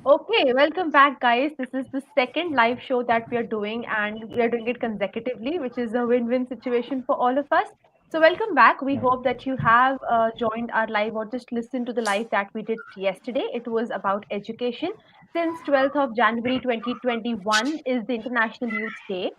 Okay, welcome back, guys. This is the second live show that we are doing, and we are doing it consecutively, which is a win win situation for all of us. So, welcome back. We hope that you have joined our live or just listened to the live that we did yesterday. It was about education. Since 12th of January 2021 is the International Youth Day.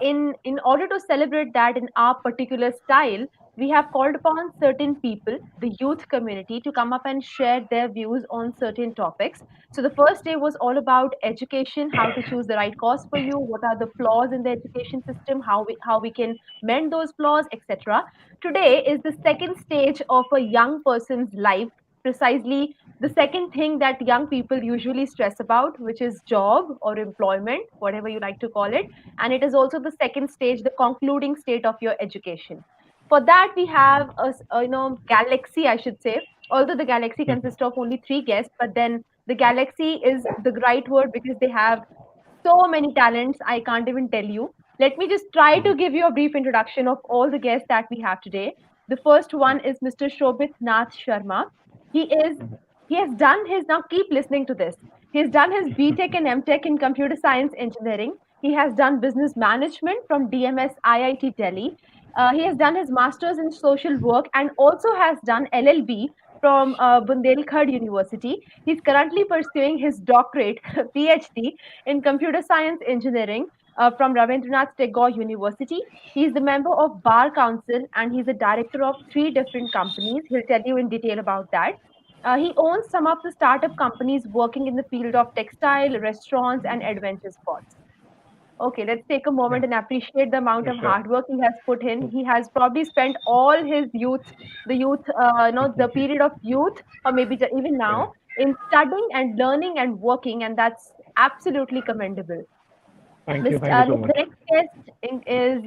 In order to celebrate that in our particular style, we have called upon certain people, the youth community, to come up and share their views on certain topics. So the first day was all about education, how to choose the right course for you, what are the flaws in the education system, how we can mend those flaws, etc. Today is the second stage of a young person's life, precisely the second thing that young people usually stress about, which is job or employment, whatever you like to call it. And it is also the second stage, the concluding state of your education. For that, we have a galaxy, I should say. Although the galaxy consists of only three guests, but then the galaxy is the right word because they have so many talents. I can't even tell you. Let me just try to give you a brief introduction of all the guests that we have today. The first one is Mr. Shobit Nath Sharma. He is he has done his now keep listening to this. He has done his BTech and MTech in computer science engineering. He has done business management from DMS IIT Delhi. He has done his master's in social work and also has done LLB from Bundelkhand University. He's currently pursuing his doctorate, PhD, in computer science engineering from Ravindranath Tagore University. He's the member of Bar Council and he's a director of three different companies. He'll tell you in detail about that. He owns some of the startup companies working in the field of textile, restaurants, and adventure sports. Okay, let's take a Yeah, moment and appreciate the amount of sure. hard work he has put in. He has probably spent all his youth, the period of youth, or maybe even Yeah. now, in studying and learning and working, and that's absolutely commendable. Thank you so The much. next guest is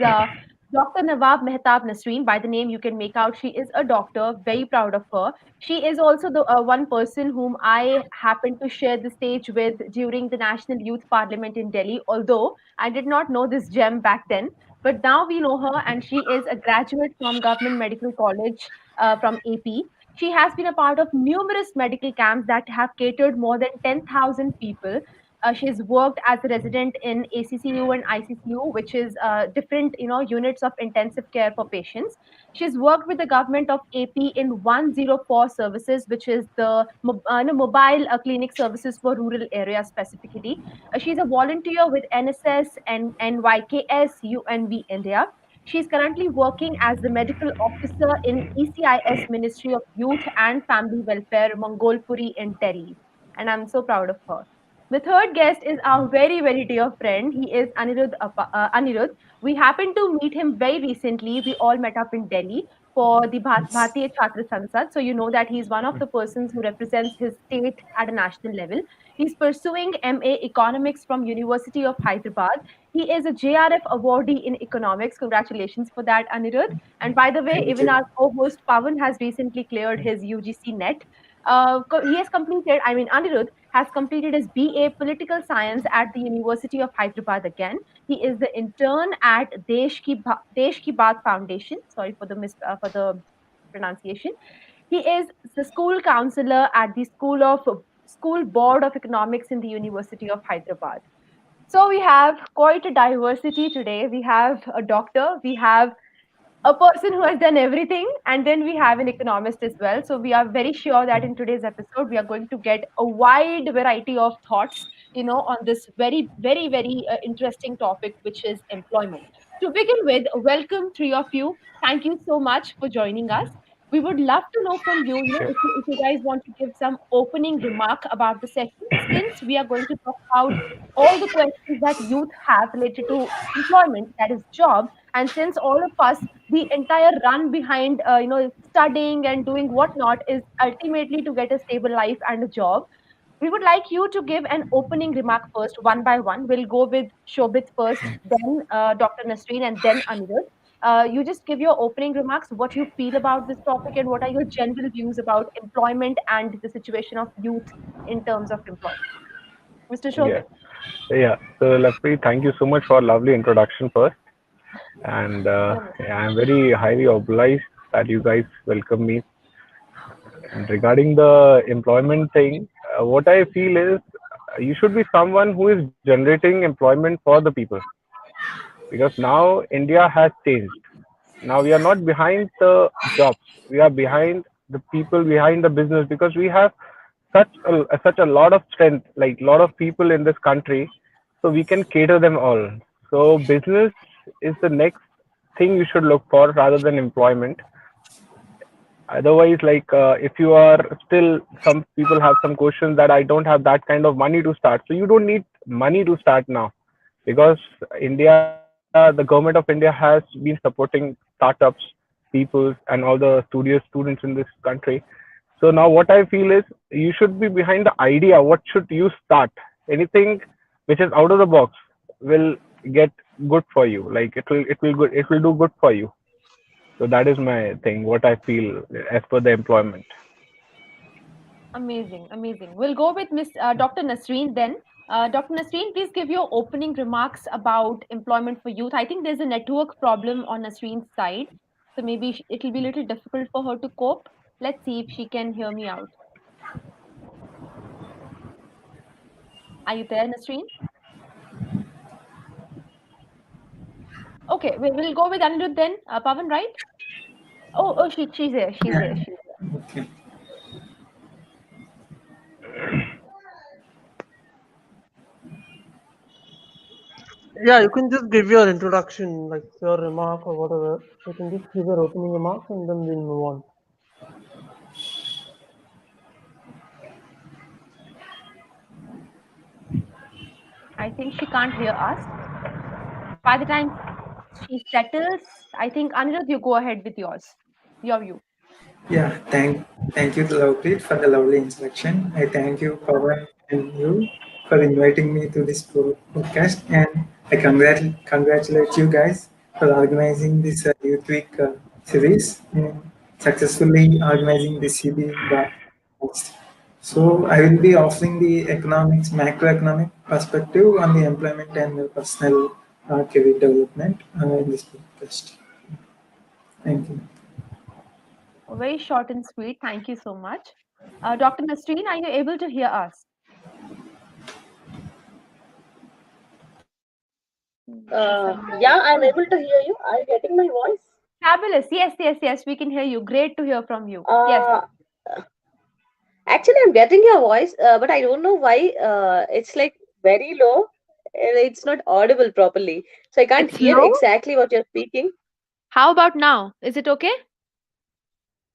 Dr. Nawab Mehtab Nasreen. By the name, you can make out she is a doctor. Very proud of her. She is also the one person whom I happened to share the stage with during the National Youth Parliament in Delhi. Although I did not know this gem back then, but now we know her, and she is a graduate from Government Medical College from AP. She has been a part of numerous medical camps that have catered more than 10,000 people. She's worked as a resident in ACCU and ICCU, which is different, units of intensive care for patients. She's worked with the government of AP in 104 services, which is the mobile clinic services for rural areas specifically. She's a volunteer with NSS and NYKS UNV India. She's currently working as the medical officer in ECIS Ministry of Youth and Family Welfare, Mongolpuri in Delhi. And I'm so proud of her. The third guest is our very, very dear friend. He is Anirudh. We happened to meet him very recently. We all met up in Delhi for the Bharatiya Chhatra Sansad. So you know that he's one of the persons who represents his state at a national level. He's pursuing MA Economics from University of Hyderabad. He is a JRF awardee in economics. Congratulations for that, Anirudh. And by the way, Thank even you. our co-host Pavan has recently cleared his UGC net. He has completed, I mean, Anirudh has completed his BA Political Science at the University of Hyderabad again. He is the intern at Desh Ki Baat Foundation. Sorry for the for the pronunciation. He is the school counselor at the School Board of Economics in the University of Hyderabad. So we have quite a diversity today. We have a doctor, we have a person who has done everything, and then we have an economist as well. So we are very sure that in today's episode we are going to get a wide variety of thoughts, on this very, very, very interesting topic, which is employment. To begin with, welcome three of you. Thank you so much for joining us. We would love to know from you, Sure. if you guys want to give some opening remark about the session, since we are going to talk about all the questions that youth have related to employment, that is job. And since all of us, the entire run behind studying and doing whatnot is ultimately to get a stable life and a job, we would like you to give an opening remark first, one by one. We'll go with Shobit first, then Dr. Nasreen, and then Anirudh. You just give your opening remarks, what you feel about this topic, and what are your general views about employment and the situation of youth in terms of employment. Mr. Yeah. Shobit. Yeah. So, Lakshmi, thank you so much for a lovely introduction first. And No, no. yeah, I'm very highly obliged that you guys welcome me. And regarding the employment thing, what I feel is You should be someone who is generating employment for the people, because now India has changed. Now we are not behind the jobs. We are behind the people, behind the business, because we have such a lot of strength, like lot of people in this country, so we can cater them all. So business is the next thing you should look for rather than employment. Otherwise, like if you are still, some people have some questions that I don't have that kind of money to start. So you don't need money to start now, because India, the government of India has been supporting startups, people, and all the studious students in this country. So now what I feel is you should be behind the idea. What should you start? Anything which is out of the box will get good for you. Like it will do good for you. So that is my thing. What I feel as per the employment. Amazing, amazing. We'll go with Miss Dr. Nasreen then. Dr. Nasreen, please give your opening remarks about employment for youth. I think there's a network problem on Nasreen's side, so maybe it'll be a little difficult for her to cope. Let's see if she can hear me out. Are you there, Nasreen? Okay, we'll go with Anirudh then. Pavan, right? Oh, she's there. She's Yeah. there. She's there. Okay. Yeah, you can just give your introduction, like your remark or whatever. You can just give your opening remarks and then we'll move on. I think she can't hear us. By the time she settles, I think Anirudh, you go ahead with yours. Your view. Yeah, thank you, Lovepreet, for the lovely introduction. I thank you, Pawan, and you for inviting me to this podcast, and I congratulate you guys for organizing this Youth Week series and successfully organizing this CB podcast. So I will be offering the macroeconomic perspective on the employment and personal career development in this podcast. Thank you. Very short and sweet. Thank you so much. Dr. Nasreen, are you able to hear us? She's somewhere. Yeah, I'm Oh, able to hear you. Are you getting my voice? fabulous. Yes, yes, yes. We can hear you. Great to hear from you. Yes. Uh, Actually, I'm getting your voice, but I don't know why it's like very low and it's not audible properly. So I can't It's hear low. exactly what you're speaking. How about now? Is it okay?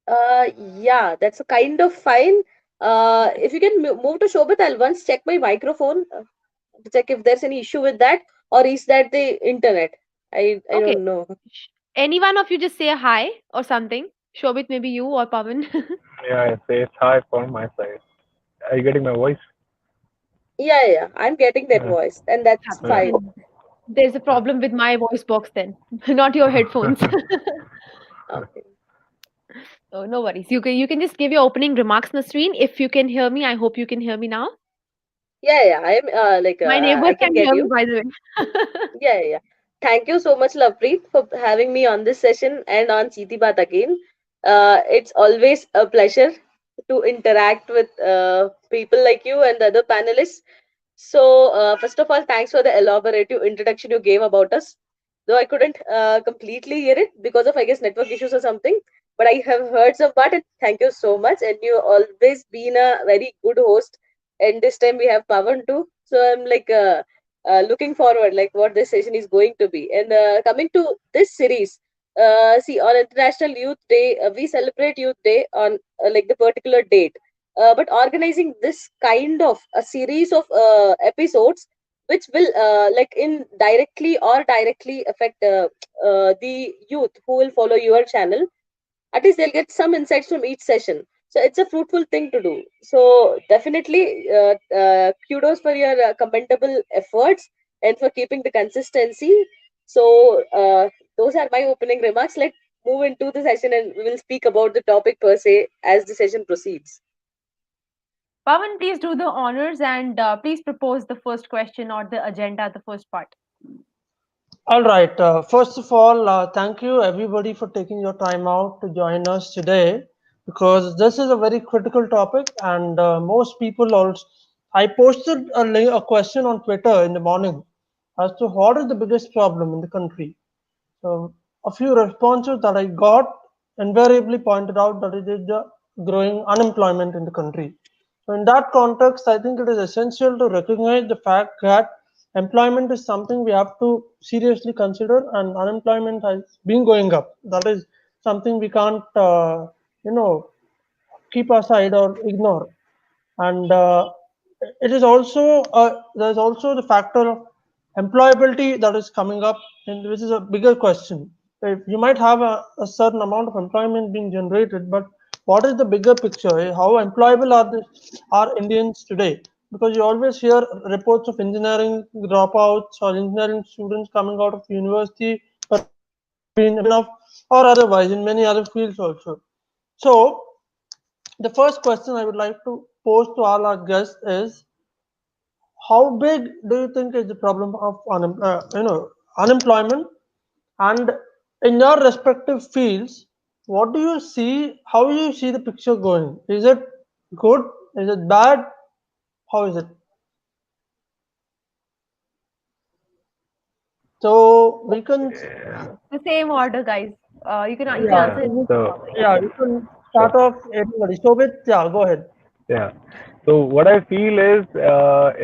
Yeah, that's a kind of fine. If you can move to Shobit, I'll once check my microphone to check if there's any issue with that, or is that the internet? I Okay. don't know. Any one of you just say a hi or something. Shobit, maybe you or Pavan. Yeah, I say it's high for my side. Are you getting my voice? Yeah, I'm getting that Yeah. voice, and that's Fabulous. Yeah. fine. Then there's a problem with my voice box then, not your headphones. Okay. Oh, no worries. You can just give your opening remarks, Nasreen. If you can hear me, I hope you can hear me now. Yeah, I'm like My I neighbors can can get hear me, you. by the way. Yeah. Thank you so much, Lovepreet, for having me on this session and on Chiti Baat again. It's always a pleasure to interact with people like you and the other panelists. So, first of all, thanks for the elaborative introduction you gave about us. Though I couldn't completely hear it because of, I guess, network issues or something, but I have heard some part. And thank you so much. And you always been a very good host. And this time we have Pavan too. So I'm like looking forward, like what this session is going to be. And coming to this series, see, on International Youth Day, we celebrate Youth Day on like the particular date, but organizing this kind of a series of episodes which will like indirectly or directly affect the youth who will follow your channel, at least they'll get some insights from each session. So it's a fruitful thing to do. So definitely kudos for your commendable efforts and for keeping the consistency. So those are my opening remarks. Let's move into the session and we will speak about the topic per se as the session proceeds. Pavan, please do the honors and please propose the first question or the agenda, the first part. All right. First of all, thank you everybody for taking your time out to join us today because this is a very critical topic and most people also I posted a question on Twitter in the morning as to what is the biggest problem in the country. So a few responses that I got invariably pointed out that it is the growing unemployment in the country. So in that context, I think it is essential to recognize the fact that employment is something we have to seriously consider, and unemployment has been going up. That is something we can't, you know, keep aside or ignore. And it is also there's also the factor of employability that is coming up, and which is a bigger question. You might have a certain amount of employment being generated, but what is the bigger picture? How employable are Indians today? Because you always hear reports of engineering dropouts or engineering students coming out of university but not been enough, or otherwise in many other fields also. So the first question I would like to pose to all our guests is: how big do you think is the problem of unemployment? And in your respective fields, what do you see? How do you see the picture going? Is it good? Is it bad? How is it? So we can, Yeah. The same order, guys. You can yeah, answer Yeah. in so the same So, order. yeah, you can sure. start off everybody. So with, yeah, go ahead. Yeah. So what I feel is,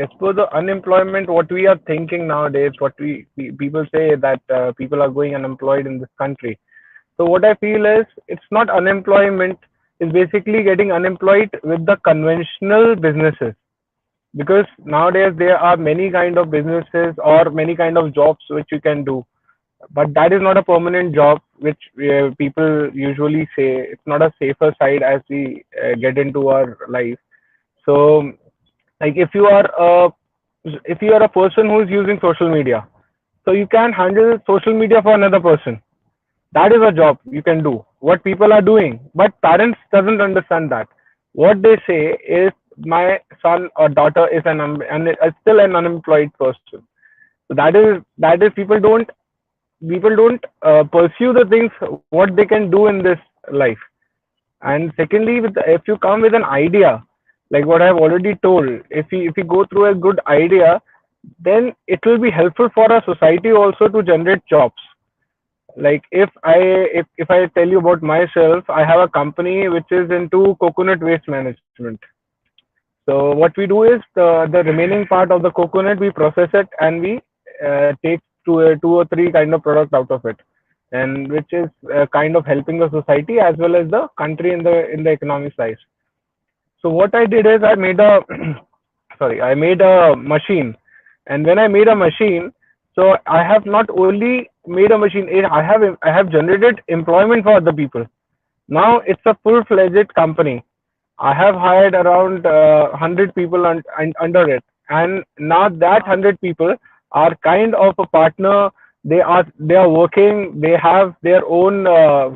as for the unemployment, what we are thinking nowadays, what people say that people are going unemployed in this country. So what I feel is, it's not unemployment. It's basically getting unemployed with the conventional businesses, because nowadays there are many kind of businesses or many kind of jobs which you can do, but that is not a permanent job, which people usually say it's not a safer side as we get into our life. So, like, if you are a person who is using social media, so you can handle social media for another person. That is a job you can do what people are doing, but parents doesn't understand that. What they say is, my son or daughter is still an unemployed person. So that is people don't pursue the things what they can do in this life. And secondly, if you come with an idea, like what I've already told, if you go through a good idea, then it will be helpful for our society also to generate jobs. Like, if I tell you about myself, I have a company which is into coconut waste management. So what we do is, the remaining part of the coconut, we process it and we take two or three kind of product out of it, and which is kind of helping the society as well as the country in the economic size. So what I did is, I made a sorry, I made a machine. And when I made a machine, so I have not only made a machine, I have generated employment for other people. Now it's a full-fledged company. I have hired around 100 people under it, and now that Wow. 100 people are kind of a partner. They are working. They have their own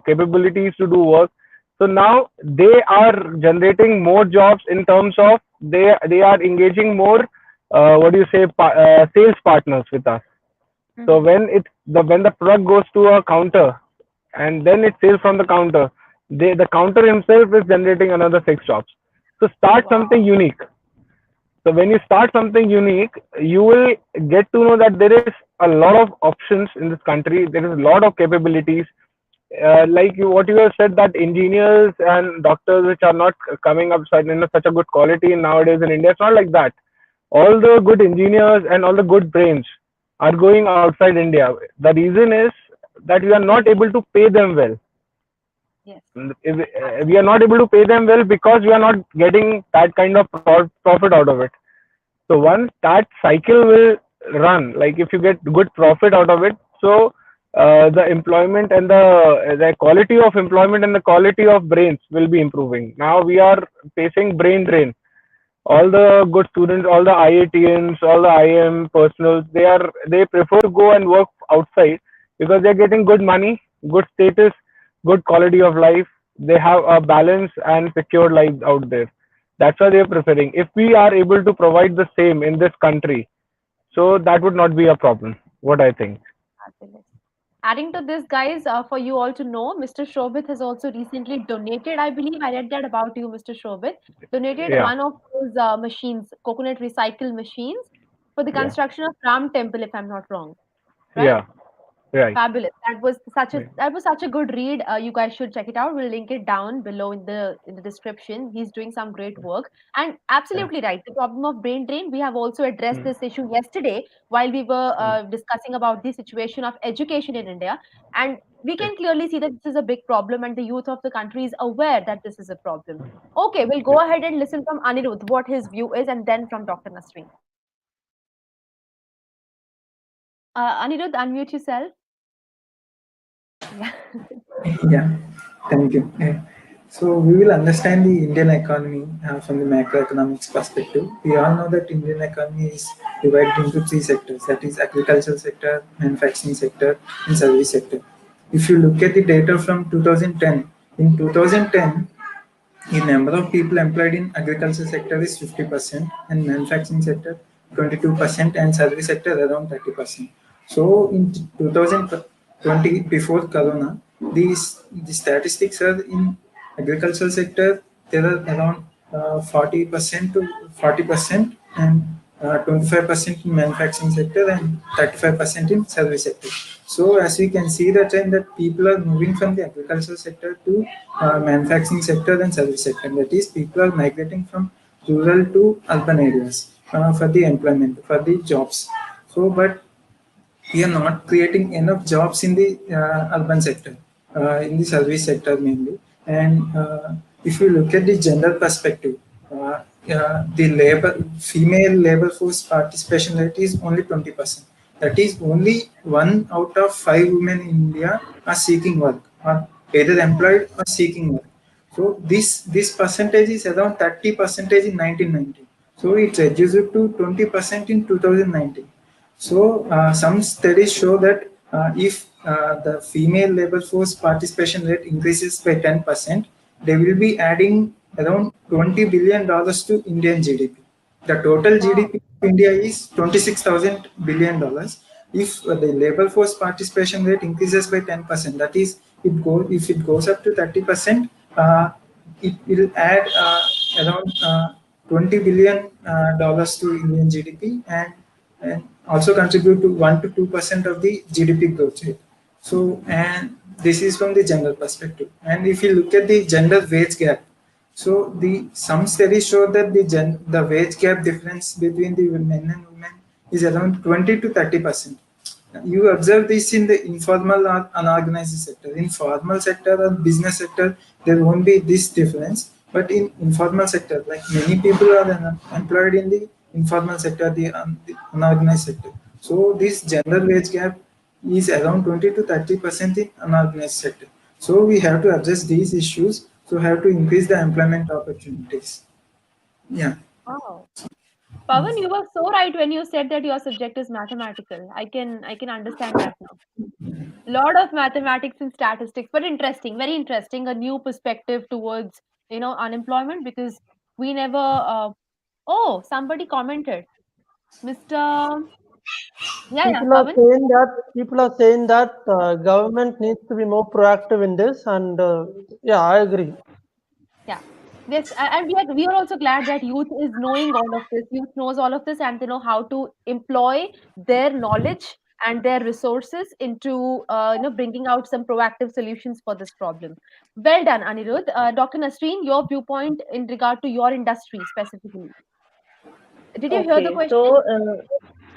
capabilities to do work. So now they are generating more jobs, in terms of they are engaging more. What do you say? Sales partners with us. So Mm-hmm. when the product goes to a counter, and then it sells from the counter, the counter himself is generating another six jobs. So start something Wow. unique. So when you start something unique, you will get to know that there is a lot of options in this country. There is a lot of capabilities. Like what you have said, that engineers and doctors which are not coming up in such a good quality nowadays in India, it's not like that. All the good engineers and all the good brains are going outside India. The reason is that we are not able to pay them well. Yes. We are not able to pay them well because we are not getting that kind of profit out of it. So once that cycle will run, like if you get good profit out of it, so the employment and the quality of employment and the quality of brains will be improving. Now we are facing brain drain. All the good students, all the IITians, all the IIM personals, they prefer to go and work outside, because they're getting good money, good status, good quality of life. They have a balanced and secure life out there. That's why they're preferring. If we are able to provide the same in this country, so that would not be a problem. What I think. Fabulous. Adding to this, guys, for you all to know, Mr. Shobit has also recently donated, I believe I read that about you, Mr. Shobit, donated Yeah, one of those machines, coconut recycle machines, for the yeah, construction of Ram Temple, if I'm not wrong, right? yeah. Right. Fabulous. Right. That was such a good read. You guys should check it out. We'll link it down below in the description. He's doing some great work. And Yeah. absolutely right. The problem of brain drain, we have also addressed Mm, this issue yesterday while we were mm, discussing about the situation of education in India. And we yes. can clearly see that this is a big problem, and the youth of the country is aware that this is a problem. Okay, we'll go Yes. ahead and listen from Anirudh what his view is, and then from Dr. Nasreen. Anirudh, unmute yourself. Yeah. Yeah, thank you. So we will understand the Indian economy from the macroeconomics perspective. We all know that Indian economy is divided into three sectors, that is agricultural sector, manufacturing sector, and service sector. If you look at the data from 2010, in 2010, the number of people employed in agriculture sector is 50% and manufacturing sector 22% and service sector around 30%. So in 2020 before Corona, the statistics are in agricultural sector there are around 40% to 40% and 25% in manufacturing sector and 35% in service sector. So as we can see the trend that people are moving from the agricultural sector to manufacturing sector and service sector. That is, people are migrating from rural to urban areas for the employment, for the jobs. So, but we are not creating enough jobs in the urban sector, in the service sector mainly. And if you look at the gender perspective, the female labor force participation rate is only 20%. That is only one out of five women in India are seeking work, or either employed or seeking work. So this percentage is around 30 percentage in 1990. So it reduced to 20% in 2019. So some studies show that if the female labor force participation rate increases by 10%, they will be adding around $20 billion to Indian GDP. The total Wow. GDP of India is $26,000 billion. If the labor force participation rate increases by 10%, that is, if it goes up to 30%, it will add around $20 billion to Indian GDP and also contribute to 1 to 2% of the GDP growth rate. So, and this is from the gender perspective. And if you look at the gender wage gap, so the some studies show that the wage gap difference between the men and women is around 20 to 30%. You observe this in the informal or unorganized sector. In formal sector or business sector, there won't be this difference. But in informal sector, like many people are employed in the informal sector, the unorganized sector. So this gender wage gap is around 20 to 30% in unorganized sector. So we have to address these issues. So have to increase the employment opportunities. Yeah. Wow. Pawan, you were so right when you said that your subject is mathematical. I can understand that now. Lot of mathematics and statistics, but interesting, very interesting. A new perspective towards unemployment because we never. Oh, somebody commented, Mr. Yeah, yeah, Pawan. People are saying that government needs to be more proactive in this, and yeah, I agree. Yeah. Yes, and we are also glad that youth is knowing all of this. Youth knows all of this, and they know how to employ their knowledge and their resources into bringing out some proactive solutions for this problem. Well done, Anirudh. Dr. Nasreen, your viewpoint in regard to your industry specifically. Did you hear the Okay, question? so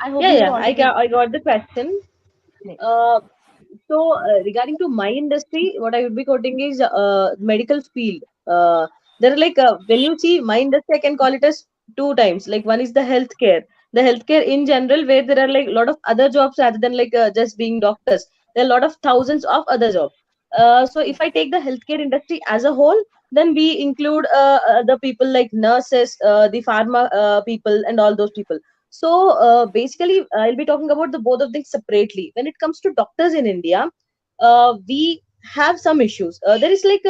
I hope yeah, you have yeah, already. I got the question. Great. Uh, Regarding to my industry, what I would be quoting is medical field. There are like when you see my industry, I can call it as two times. Like one is the healthcare in general, where there are like a lot of other jobs rather than like just being doctors. There are a lot of thousands of other jobs. So Yeah. if I take the healthcare industry as a whole, then we include the people like nurses, the pharma people, and all those people. So basically, I'll be talking about the both of them separately. When it comes to doctors in India, we have some issues. There is like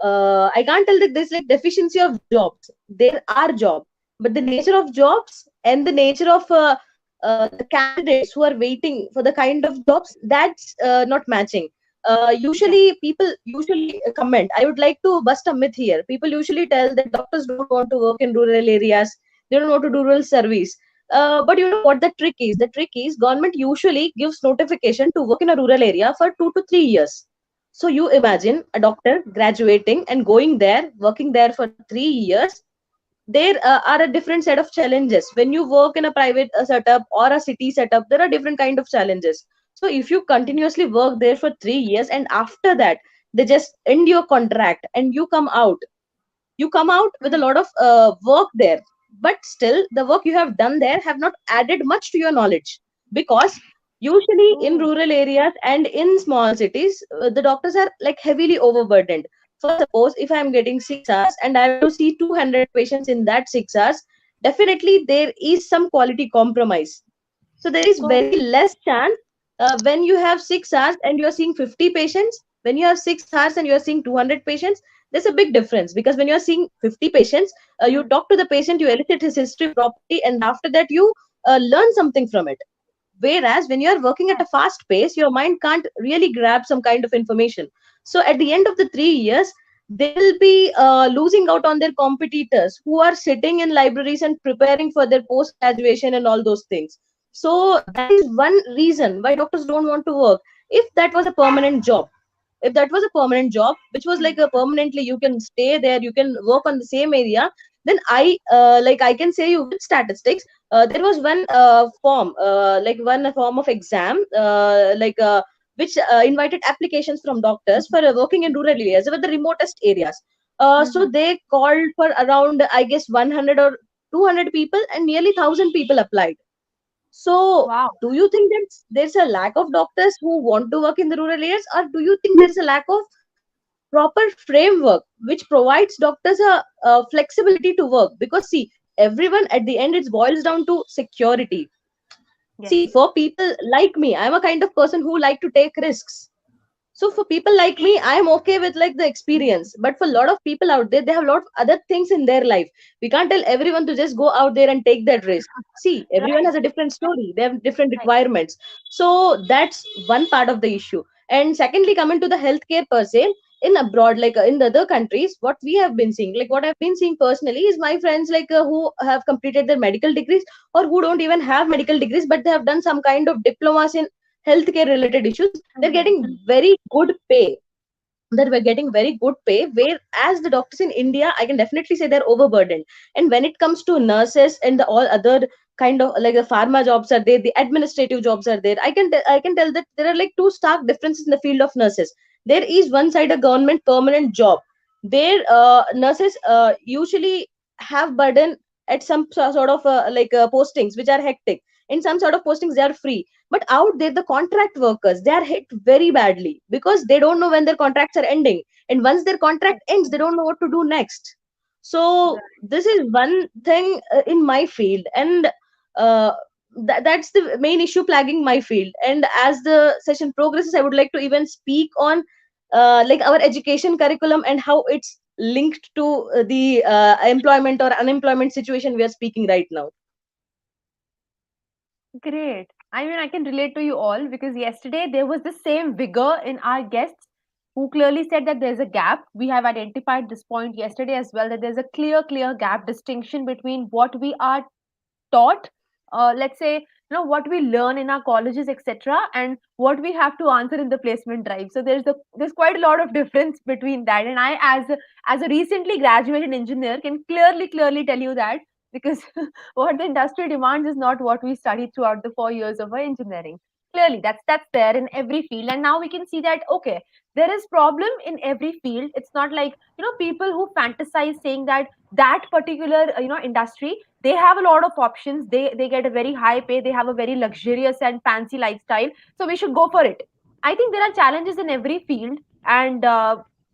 I can't tell that there's like deficiency of jobs. There are jobs, but the nature of jobs and the nature of the candidates who are waiting for the kind of jobs, that's not matching. Yeah. Usually people usually comment, I would like to bust a myth here. People usually tell that doctors don't want to work in rural areas, they don't want to do rural service. But you know what the trick is? The trick is government usually gives notification to work in a rural area for 2 to 3 years. So you imagine a doctor graduating and going there, working there for 3 years. There are a different set of challenges. When you work in a private setup or a city setup, there are different kind of challenges. So if you continuously work there for 3 years and after that they just end your contract and you come out with a Mm. lot of work there, but still the work you have done there have not added much to your knowledge, because usually in Oh, rural areas and in small cities, the doctors are like heavily overburdened. For suppose if I am getting 6 hours and I have to see 200 patients in that 6 hours, definitely there is some quality compromise. So there of is course. very less chance when you have 6 hours and you are seeing 50 patients. When you have 6 hours and you are seeing 200 patients, there's a big difference, because when you are seeing 50 patients, you Mm. talk to the patient, you elicit his history properly, and after that you learn something from it. Whereas when you are working at Yeah. a fast pace, your mind can't really grab some kind of information. So at the end of the 3 years, they will be losing out on their competitors who are sitting in libraries and preparing for their post graduation and all those things. So that is one reason why doctors don't want to work. If that was a permanent job, if that was a permanent job which was like a permanently you can stay there, you can work on the same area, then I can say you with statistics. There was one form, like one form of exam, which invited applications from doctors for working in rural areas, or the remotest areas. So Mm-hmm. they called for around, I guess, 100 or 200 people, and nearly 1,000 people applied. So, Wow. do you think that there's a lack of doctors who want to work in the rural areas, or do you think there's a lack of proper framework which provides doctors a flexibility to work? Because see, everyone at the end it boils down to security. Yes. See, for people like me, I'm a kind of person who like to take risks. So for people like me, I am okay with like the experience. But for a lot of people out there, they have a lot of other things in their life. We can't tell everyone to just go out there and take that risk. See, everyone Right. has a different story. They have different Right. requirements. So that's one part of the issue. And secondly, coming to the healthcare per se, in abroad, like in the other countries, what we have been seeing, like what I've been seeing personally, is my friends like who have completed their medical degrees, or who don't even have medical degrees, but they have done some kind of diplomas in healthcare related issues. They're Mm-hmm. getting very good pay, that we're getting very good pay, whereas the doctors in India, I can definitely say they're overburdened. And when it comes to nurses and the all other kind of like the pharma jobs are there, the administrative jobs are there, I can tell that there are like two stark differences in the field of nurses. There is one side a government permanent job. Their nurses usually have burden at some sort of postings which are hectic. In some sort of postings they are free, but out there, the contract workers, they are hit very badly because they don't know when their contracts are ending. And once their contract ends, they don't know what to do next. So this is one thing in my field, and that's the main issue plaguing my field. And as the session progresses, I would like to even speak on like our education curriculum and how it's linked to the employment or unemployment situation we are speaking right now. Great. I mean, I can relate to you all because yesterday there was the same vigor in our guests who clearly said that there's a gap. We have identified this point yesterday as well, that there's a clear gap distinction between what we are taught, let's say, what we learn in our colleges, etc., and what we have to answer in the placement drive. So there's quite a lot of difference between that, and I, as a recently graduated engineer, can clearly tell you that, because what the industry demands is not what we studied throughout the 4 years of our engineering. Clearly that's there in every field, and now we can see that, okay, there is problem in every field. It's not like, people who fantasize saying that that particular industry, they have a lot of options, they get a very high pay, they have a very luxurious and fancy lifestyle, so we should go for it. I think there are challenges in every field, and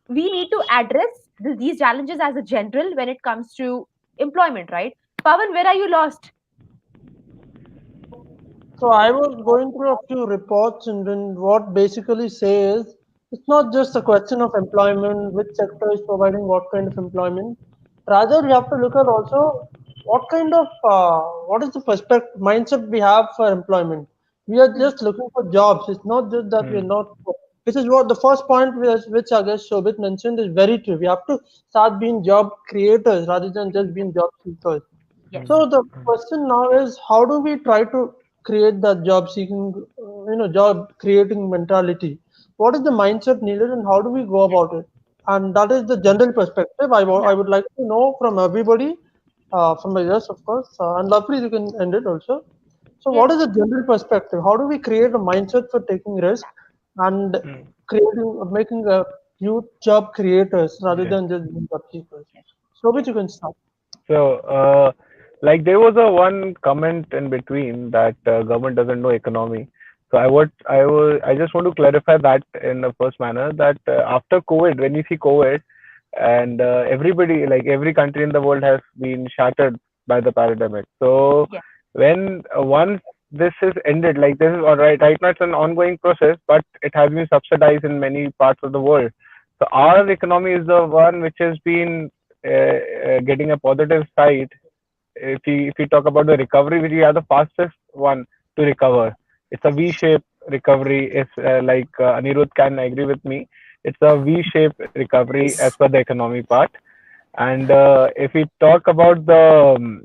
we need to address these challenges as a general when it comes to employment, right? Pavan, where are you lost? So I was going through a few reports, and then what basically says it's not just a question of employment, which sector is providing what kind of employment. Rather, you have to look at also what kind of what is the perspective mindset we have for employment? We are Hmm. just looking for jobs. It's not just that we are Hmm. not. This is what the first point which I guess Shobit mentioned is very true. We have to start being job creators rather than just being job seekers. Yes. So the question now is, how do we try to create that job seeking, job creating mentality? What is the mindset needed, and how do we go about it? And that is the general perspective. I Yeah. would like to know from everybody, from my guests, of course, and lovely you can end it also. So, what Yes. is the general perspective? How do we create a mindset for taking risk and Hmm. creating, making a youth job creators rather Yeah. than just being job seekers? So, which Yes. you can start. So, like there was a one comment in between that government doesn't know economy. So I just want to clarify that in the first manner that after COVID, when you see COVID, and everybody, like every country in the world has been shattered by the pandemic. So Yes. when once this is ended, like this is all right. Right now it's an ongoing process, but it has been subsidized in many parts of the world. So our economy is the one which has been getting a positive side. If you talk about the recovery, we are the fastest one to recover. It's a V-shaped recovery. It's like Anirudh can agree with me. It's a V-shaped recovery as Yes. per the economy part. And if we talk about the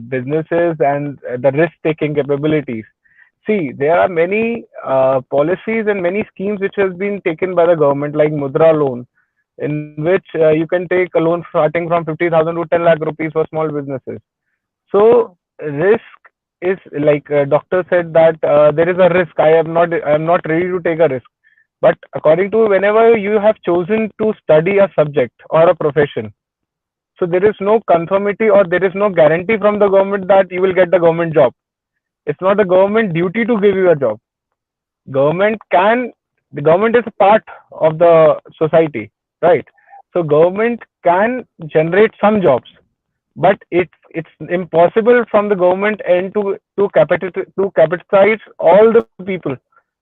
businesses and the risk-taking capabilities, see, there are many policies and many schemes which has been taken by the government, like Mudra loan, in which you can take a loan starting from 50,000 to 10 lakh rupees for small businesses. So Hmm. risk is like doctor said that there is a risk. I am not ready to take a risk. But according to whenever you have chosen to study a subject or a profession, so there is no conformity or there is no guarantee from the government that you will get the government job. It's not the government duty to give you a job. Government can the government is a part of the society, right? So government can generate some jobs, but it's impossible from the government end to capitalize all the people,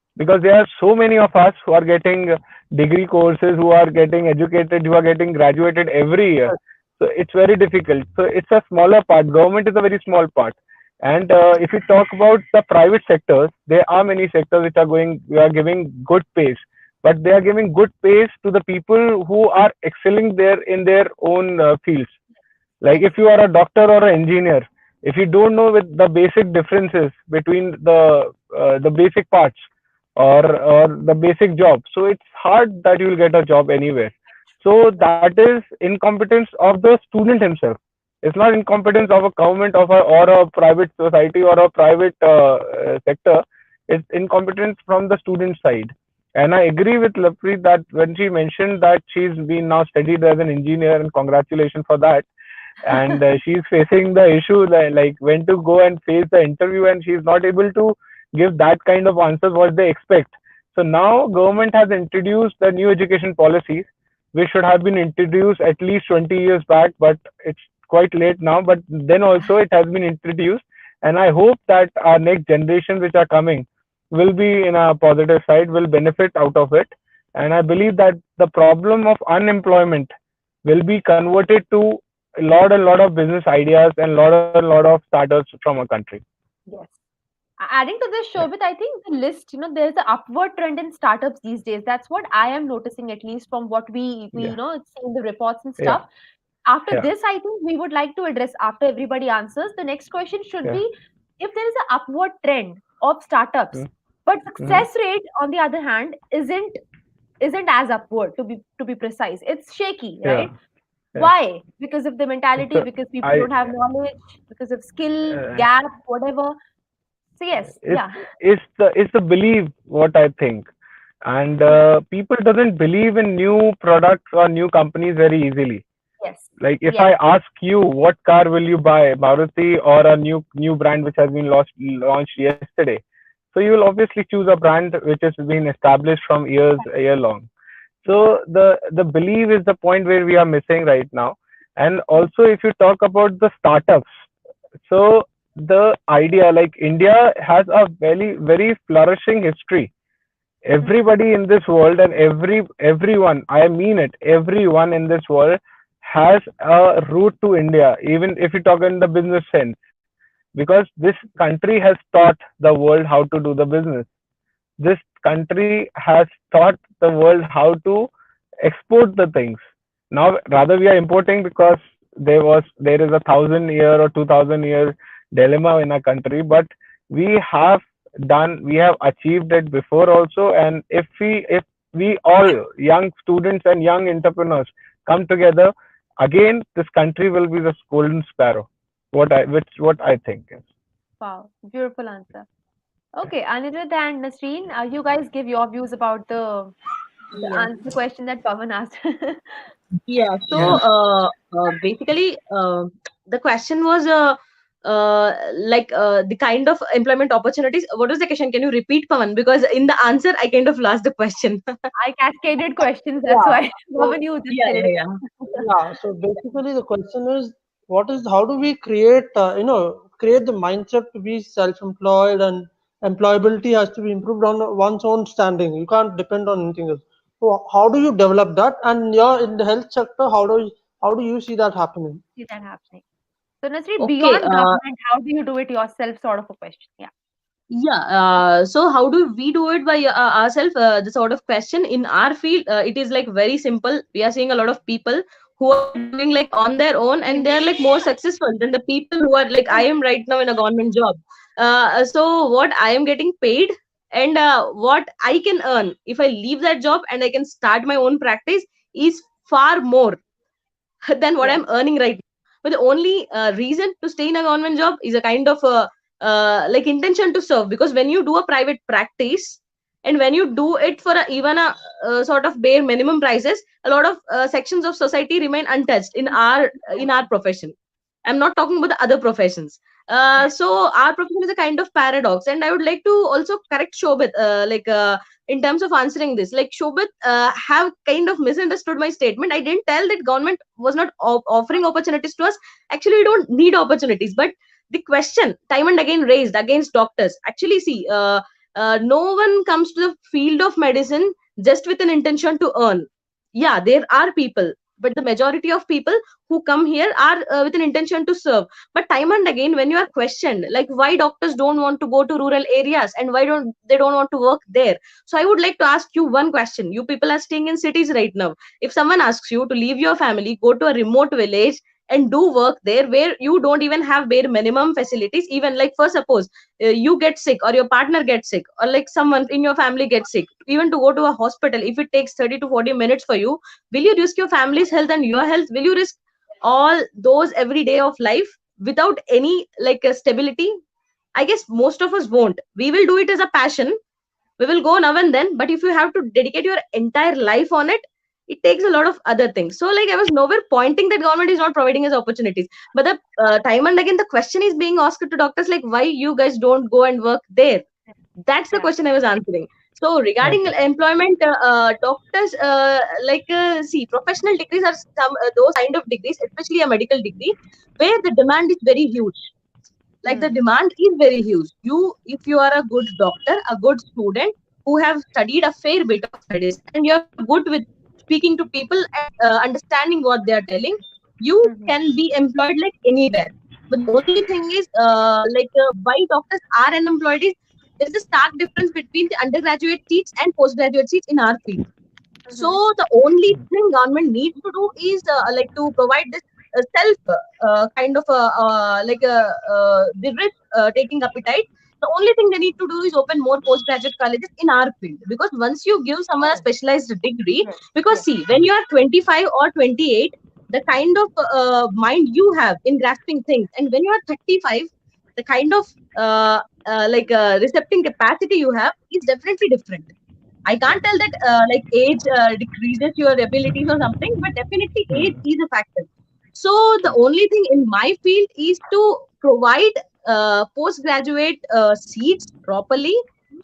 because there are so many of us who are getting degree courses, who are getting educated, who are getting graduated every year. So it's very difficult. So it's a smaller part. Government is a very small part. And if you talk about the private sectors, there are many sectors which are going, we are giving good pays, but they are giving good pays to the people who are excelling there in their own fields. Like Yes. if you are a doctor or an engineer, if you don't know with the basic differences between the basic parts or the basic job, so it's hard that you will get a job anywhere. So Right. that is incompetence of the student himself. It's not incompetence of a government or a private society or a private sector. It's incompetence from the student side. And I agree with Lapreet that when she mentioned that she's been now studied as an engineer, and congratulations for that. And she's facing the issue like when to go and face the interview, and she's not able to give that kind of answers what they expect. So now government has introduced the new education policies which should have been introduced at least 20 years back, but it's quite late now, but then also it has been introduced. And I hope that our next generation which are coming will be in a positive side, will benefit out of it. And I believe that the problem of unemployment will be converted to a lot and lot of business ideas and lot of startups from our country. Yes. Adding to this, Yeah, Shobit, I think the list, there's an upward trend in startups these days. That's what I am noticing, at least from what we yeah, see in the reports and yeah, stuff. After yeah, this, I think we would like to address, after everybody answers, the next question should yeah. be, if there is an upward trend of startups, Mm-hmm. but Mm-hmm. success rate, on the other hand, isn't as upward, to be precise. It's shaky, Yeah, right? yeah. Why? Because of the mentality, So because people I don't have knowledge, because of skill uh, gap, whatever. So yes, it's yeah. it's the belief what I think, and Hmm. people doesn't believe in new products or new companies very easily. Yes. Like if Yes. I ask you what car will you buy, Maruti or a new brand which has been launched yesterday, so you will obviously choose a brand which has been established from year long. Yeah. So the belief is the point where we are missing right now. And also if you talk about the startups, so the idea, like India has a very flourishing history. Hmm. Everybody in this world and everyone, I mean it, everyone in this world has a root to India, even if you talk in the business sense, because this country has taught the world how to do the business. This country has taught the world how to export the things. Now, rather we are importing because there is a 1,000 year or 2,000 year dilemma in our country, but we have achieved it before also. And if we all young students and young entrepreneurs come together, again this country will be the golden sparrow. What I think is. Wow, beautiful answer. Okay, Anirudh and Nasreen, you guys give your views about the Yeah. answer question that Pavan asked. Yeah. So Yeah. basically, the question was the kind of employment opportunities. What was the question? Can you repeat, Pavan? Because in the answer, I kind of lost the question. I cascaded questions, that's Yeah. why. So Pavan, you just Yeah, said yeah, it yeah. again. yeah. So basically, the question is, how do we create, create the mindset to be self-employed, and employability has to be improved on one's own standing. You can't depend on anything else. So how do you develop that? And yeah, in the health sector, how do you see that happening? See that happening. So, Nasreen, Okay. beyond government, how do you do it yourself? Sort of a question. Yeah. Yeah. So how do we do it by ourselves? The sort of question in our field, it is like very simple. We are seeing a lot of people who are doing like on their own, and they are like more successful than the people who are like I am right now in a government job. So what I am getting paid and what I can earn if I leave that job and I can start my own practice is far more than what Yes. I'm earning right now. But the only reason to stay in a government job is a kind of like intention to serve. Because when you do a private practice and when you do it for even a sort of bare minimum prices, a lot of sections of society remain untouched in our profession. I'm not talking about the other professions. So our profession is a kind of paradox, and I would like to also correct Shobit, in terms of answering this. Like Shobit have kind of misunderstood my statement. I didn't tell that government was not offering opportunities to us. Actually, we don't need opportunities, but the question time and again raised against doctors. Actually, see, no one comes to the field of medicine just with an intention to earn. Yeah, there are people, but the majority of people who come here are with an intention to serve. But time and again when you are questioned like why doctors don't want to go to rural areas and why don't want to work there, so I would like to ask you one question. You people are staying in cities right now. If someone asks you to leave your family, go to a remote village and do work there where you don't even have bare minimum facilities, even like for suppose you get sick or your partner gets sick or like someone in your family gets sick, even to go to a hospital, if it takes 30 to 40 minutes for you, will you risk your family's health and your health? Will you risk all those every day of life without any like stability? I guess most of us won't. We will do it as a passion. We will go now and then, but if you have to dedicate your entire life on it, it takes a lot of other things. So like I was nowhere pointing that government is not providing us opportunities, but the time and again the question is being asked to doctors like why you guys don't go and work there. That's the Yeah. question I was answering. So regarding Okay. employment, doctors see professional degrees are some those kind of degrees, especially a medical degree, where the demand is very huge. Like the Hmm. demand is very huge. You, if you are a good doctor, a good student who have studied a fair bit of medicine and you are good with speaking to people and understanding what they are telling, you Hmm. can be employed like anywhere. But the only thing is why doctors are unemployed is there is a stark difference between the undergraduate seats and postgraduate seats in our field. So Hmm. the only thing government needs to do is like to provide this self kind of like a the risk taking appetite. The only thing they need to do is open more postgraduate colleges in our field, because once you give someone a Oh, specialized degree, yes. because Yes. see when you are 25 or 28, the kind of mind you have in grasping things, and when you are 35, the kind of recepting capacity you have is definitely different. I can't Yes. tell that like age decreases your abilities or something, but definitely age Hmm. is a factor. So the only thing in my field is to provide postgraduate seats properly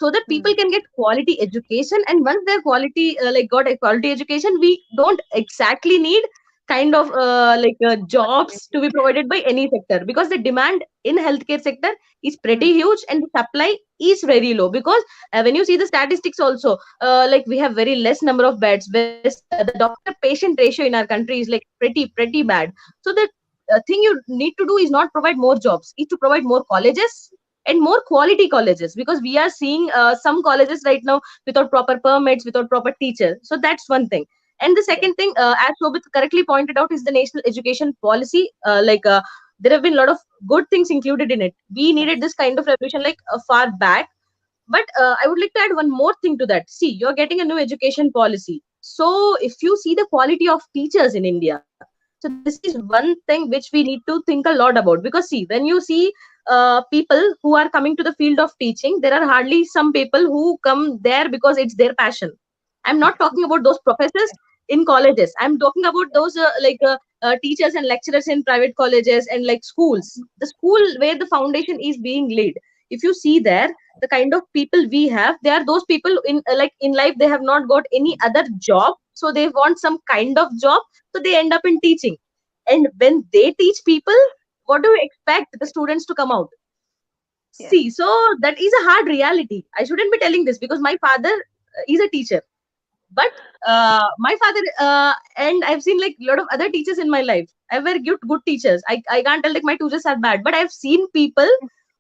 so that people Hmm. can get quality education. And once their quality like got a quality education, we don't exactly need kind of jobs to be provided by any sector, because the demand in healthcare sector is Hmm. pretty huge and the supply is very low. Because when you see the statistics also, like we have very less number of beds, the doctor patient ratio in our country is like pretty bad. So the thing you need to do is not provide more jobs, is to provide more colleges and more quality colleges, because we are seeing some colleges right now without proper permits, without proper teachers. So that's one thing. And the Yes. second thing, as Shobit correctly pointed out, is the national education policy. There have been a lot of good things included in it. We needed Yes. this kind of revolution like far back. But I would like to add one more thing to that. See, you're getting a new education policy. So if you see the quality of teachers in India, so this is one thing which we need to think a lot about. Because see, when you see people who are coming to the field of teaching, there are hardly some people who come there because it's their passion. I'm not talking about those professors in colleges. I'm talking about those teachers and lecturers in private colleges and like schools. The school where the foundation is being laid. If you see there, the kind of people we have, they are those people in in life they have not got any other job, so they want some kind of job, so they end up in teaching. And when they teach people, what do you expect the students to come out? Yes. See, so that is a hard reality. I shouldn't be telling this because my father is a teacher. But my father and I've seen like a lot of other teachers in my life. I were good teachers. I can't tell like my teachers are bad, but I've seen people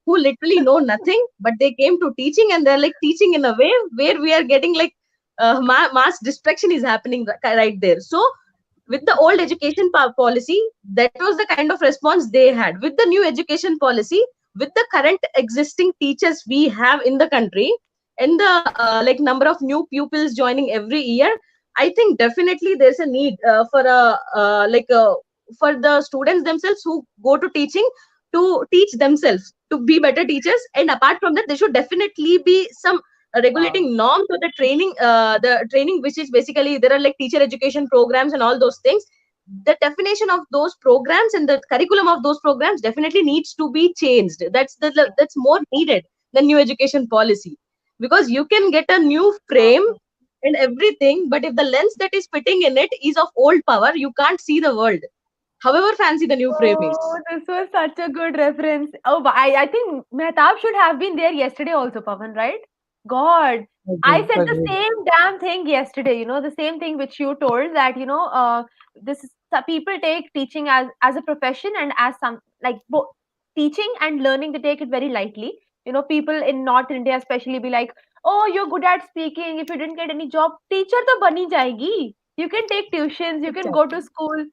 who literally know nothing, but they came to teaching and they're like teaching in a way where we are getting like mass distraction is happening right there. So with the old education policy, that was the kind of response they had. With the new education policy, with the current existing teachers we have in the country, and the number of new pupils joining every year, I think definitely there's a need for the students themselves who go to teaching to teach themselves to be better teachers. And apart from that, there should definitely be some regulating norms or the training which is basically there are like teacher education programs and all those things. The definition of those programs and the curriculum of those programs definitely needs to be changed. That's more needed than new education policy, because you can get a new frame Wow. and everything, but if the lens that is fitting in it is of old power, you can't see the world, however fancy the new frame Oh, is. this was such a good reference. Oh, I think Mehtab should have been there yesterday also, Pavan, right? God, I Agreed, said the agreed. same damn thing yesterday, the same thing which you told that, people take teaching as a profession and as some like teaching and learning, they take it very lightly. People in North India especially be like, "Oh, you're good at speaking. If you didn't get any job, teacher to bani jayegi. You can take tuitions, you can go to Exactly. school."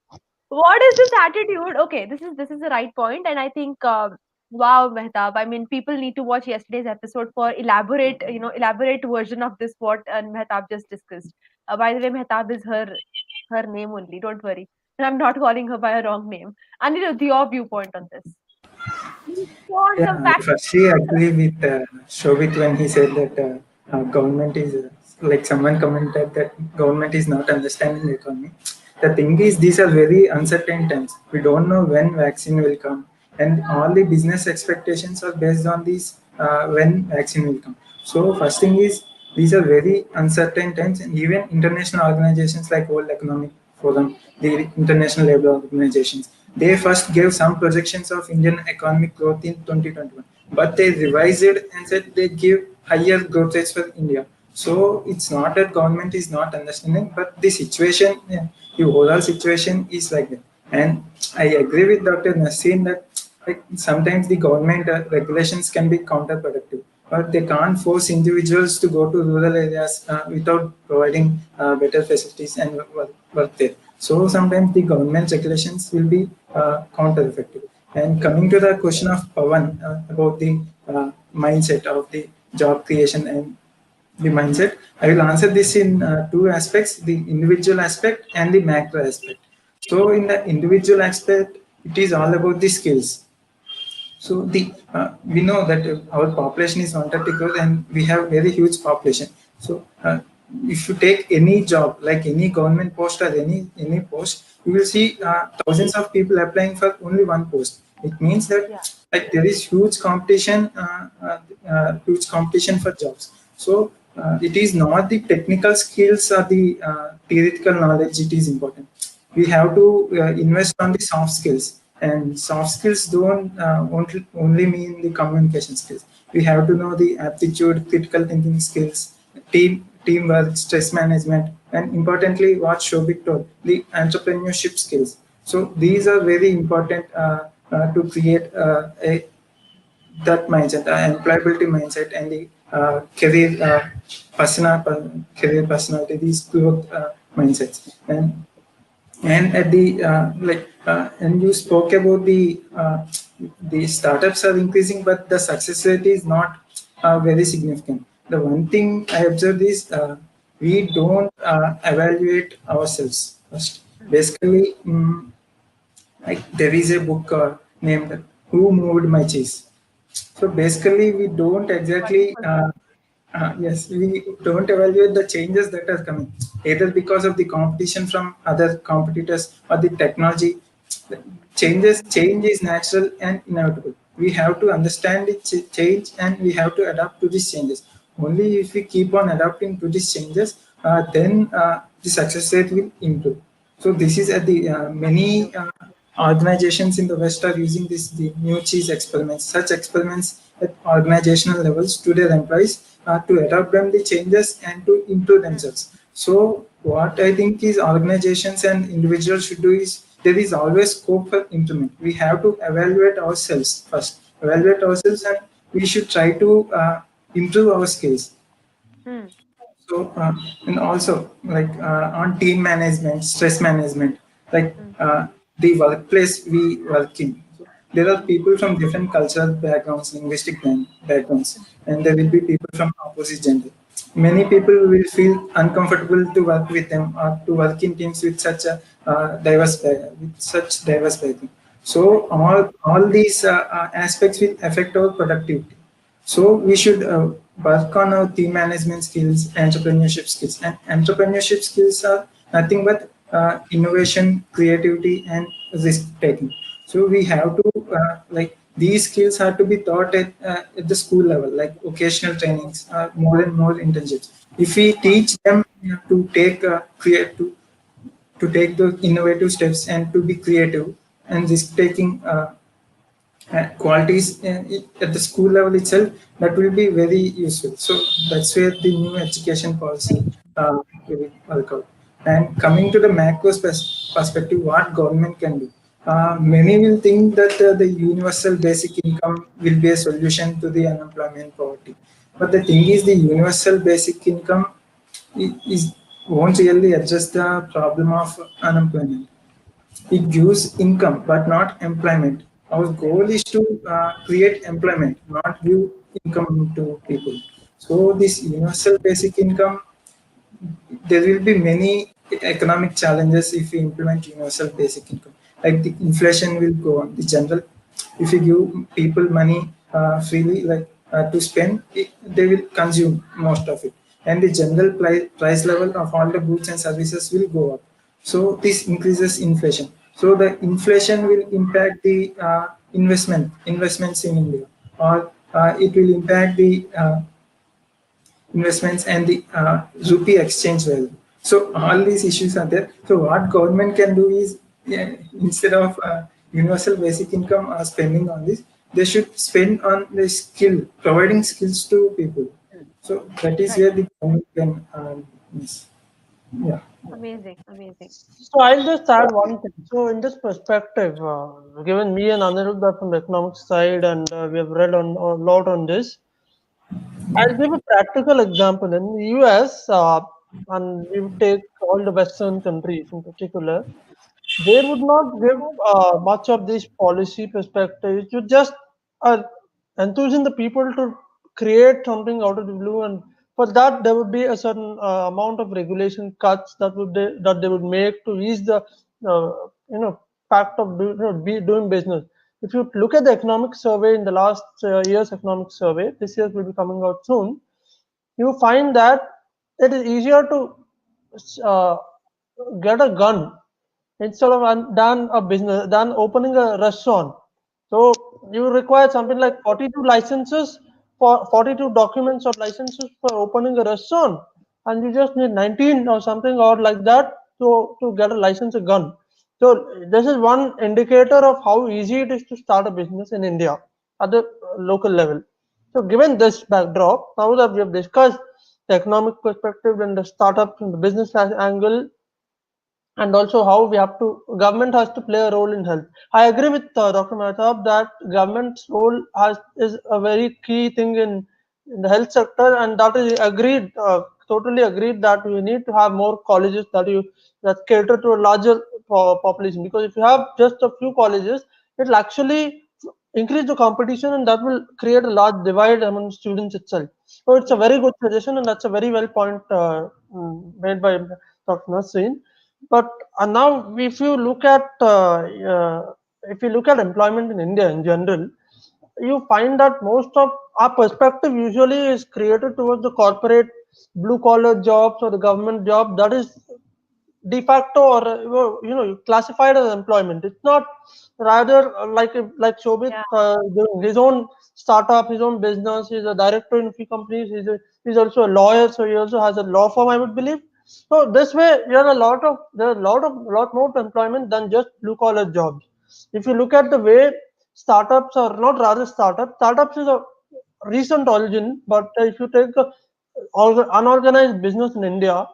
What is this attitude? Okay, this is the right point, and I think, wow, Mehtab. I mean, people need to watch yesterday's episode for elaborate version of this what Mehtab just discussed. By the way, Mehtab is her name only. Don't worry, and I'm not calling her by a wrong name. Anirudh, your viewpoint on this? Please want Yeah, some I facts. firstly agree with Shobit when he said that government is like someone commented that government is not understanding the economy. The thing is, these are very uncertain times. We don't know when vaccine will come, and all the business expectations are based on these when vaccine will come. So first thing is these are very uncertain times, and even international organizations like World Economic Forum, the International Labour Organizations, they first gave some projections of Indian economic growth in 2021, but they revised it and said they give higher growth rates for India. So it's not that government is not understanding, but the situation, yeah, the overall situation is like that. And I agree with Dr. Nassim that like sometimes the government regulations can be counterproductive, but they can't force individuals to go to rural areas without providing better facilities and work there. So sometimes the government regulations will be counter-effective. And coming to the question of Pavan about the mindset of the job creation and the mindset, I will answer this in two aspects: the individual aspect and the macro aspect. So in the individual aspect, it is all about the skills. So the we know that our population is 130 crores and we have very huge population. So if you take any job, like any government post or any post, you will see thousands of people applying for only one post. It means that Yeah. like there is huge competition for jobs. So it is not the technical skills or the theoretical knowledge it is important. We have to invest on the soft skills, and soft skills don't only mean the communication skills. We have to know the aptitude, critical thinking skills, teamwork, stress management, and importantly, what Shobik told, the entrepreneurship skills. So these are very important to create that mindset, employability mindset, and the career personality, these growth mindsets. And at the and you spoke about the startups are increasing, but the success rate is not very significant. The one thing I observed is we don't evaluate ourselves first. Basically, like there is a book named "Who Moved My Cheese." So basically, we don't exactly, Wonderful book. yes, we don't evaluate the changes that are coming, either because of the competition from other competitors or the technology. Change is natural and inevitable. We have to understand the change, and we have to adapt to these changes. Only if we keep on adapting to these changes, then the success rate will improve. So this is at the many organizations in the West are using the new cheese experiments, such experiments at organizational levels to their employees to adapt them the changes and to improve Hmm. themselves. So what I think is organizations and individuals should do is there is always scope for improvement. We have to evaluate ourselves first, evaluate ourselves, and we should try to improve our skills. Hmm. So, and also like on team management, stress management, like Hmm. the workplace we work in. So there are people from different cultural backgrounds, linguistic backgrounds, and there will Hmm. be people from opposite gender. Many people will feel uncomfortable to work with them or to work in teams with such a with such diverse background. So all these aspects will affect our productivity. So we should work on our team management skills, entrepreneurship skills, and entrepreneurship skills are nothing but innovation, creativity, and risk taking. So we have to like these skills have to be taught at the school level, like occasional trainings, more and more internships. If we Wow. teach them to take create to take those innovative steps and to be creative and risk taking qualities at the school level itself, that will be very useful. So that's where the new education policy will work out. And coming to the macro perspective, what government can do, many will think that the universal basic income will be a solution to the unemployment poverty, but the thing is the universal basic income is won't really address the problem of unemployment. It gives income but not employment. Our goal is to create employment, not give income to people. So this universal basic income, there will be many economic challenges if we implement universal basic income. Like the inflation will go on. The general, if you give people money freely, like to spend, they will consume most of it, and the general price level of all the goods and services will go up. So this increases inflation. So the inflation will impact the investments in India, or it will impact the investments and the rupee exchange value. So all these issues are there. So what government can do is, yeah, instead of universal basic income spending on this, they should spend on the skill, providing skills to people. Hmm. So that is Right. where the government can, yes. Yeah. Amazing. Amazing. So I'll just add one thing. So in this perspective, given me and Anirudh are from the economic side, and we have read on a lot on this, I'll give a practical example. In the US, and we would take all the Western countries in particular, they would not give much of this policy perspective. You just are enthusing the people to create something out of the blue, and for that there would be a certain amount of regulation cuts that they would make to ease the uh, you know fact of doing business. If you look at the economic survey in the last year's economic survey, this year's will be coming out soon, you find that it is easier to uh, get a gun instead of done a business than opening a restaurant. So you require something like 42 licenses for 42 documents or licenses for opening a restaurant, and you just need 19 or something or like that to get a license a gun. So this is one indicator of how easy it is to start a business in India at the local level. So given this backdrop, now that we have discussed the economic perspective and the startups and the business angle, and also how we have to government has to play a role in health. I agree with Dr. Mehtab that government's role is a very key thing in the health sector, and that is agreed, totally agreed, that we need to have more colleges that cater to a larger population, because if you have just a few colleges, it will actually increase the competition, and that will create a large divide among students itself. So it's a Yes. very good suggestion, and that's a very well point made by Dr. Nasreen. But now, if you look at employment in India in general, you find that most of our perspective usually is created towards the corporate blue collar jobs or the government job that is de facto or classified as employment. It's not, rather, like Shobit Yeah. doing his own startup, his own business. He's a director in a few companies. He's also a lawyer, so he also has a law firm, I would believe. So this way, there are a lot more employment than just blue collar jobs. If you look at the way startups, or not rather startups is a recent origin, but if you take a unorganized business in India,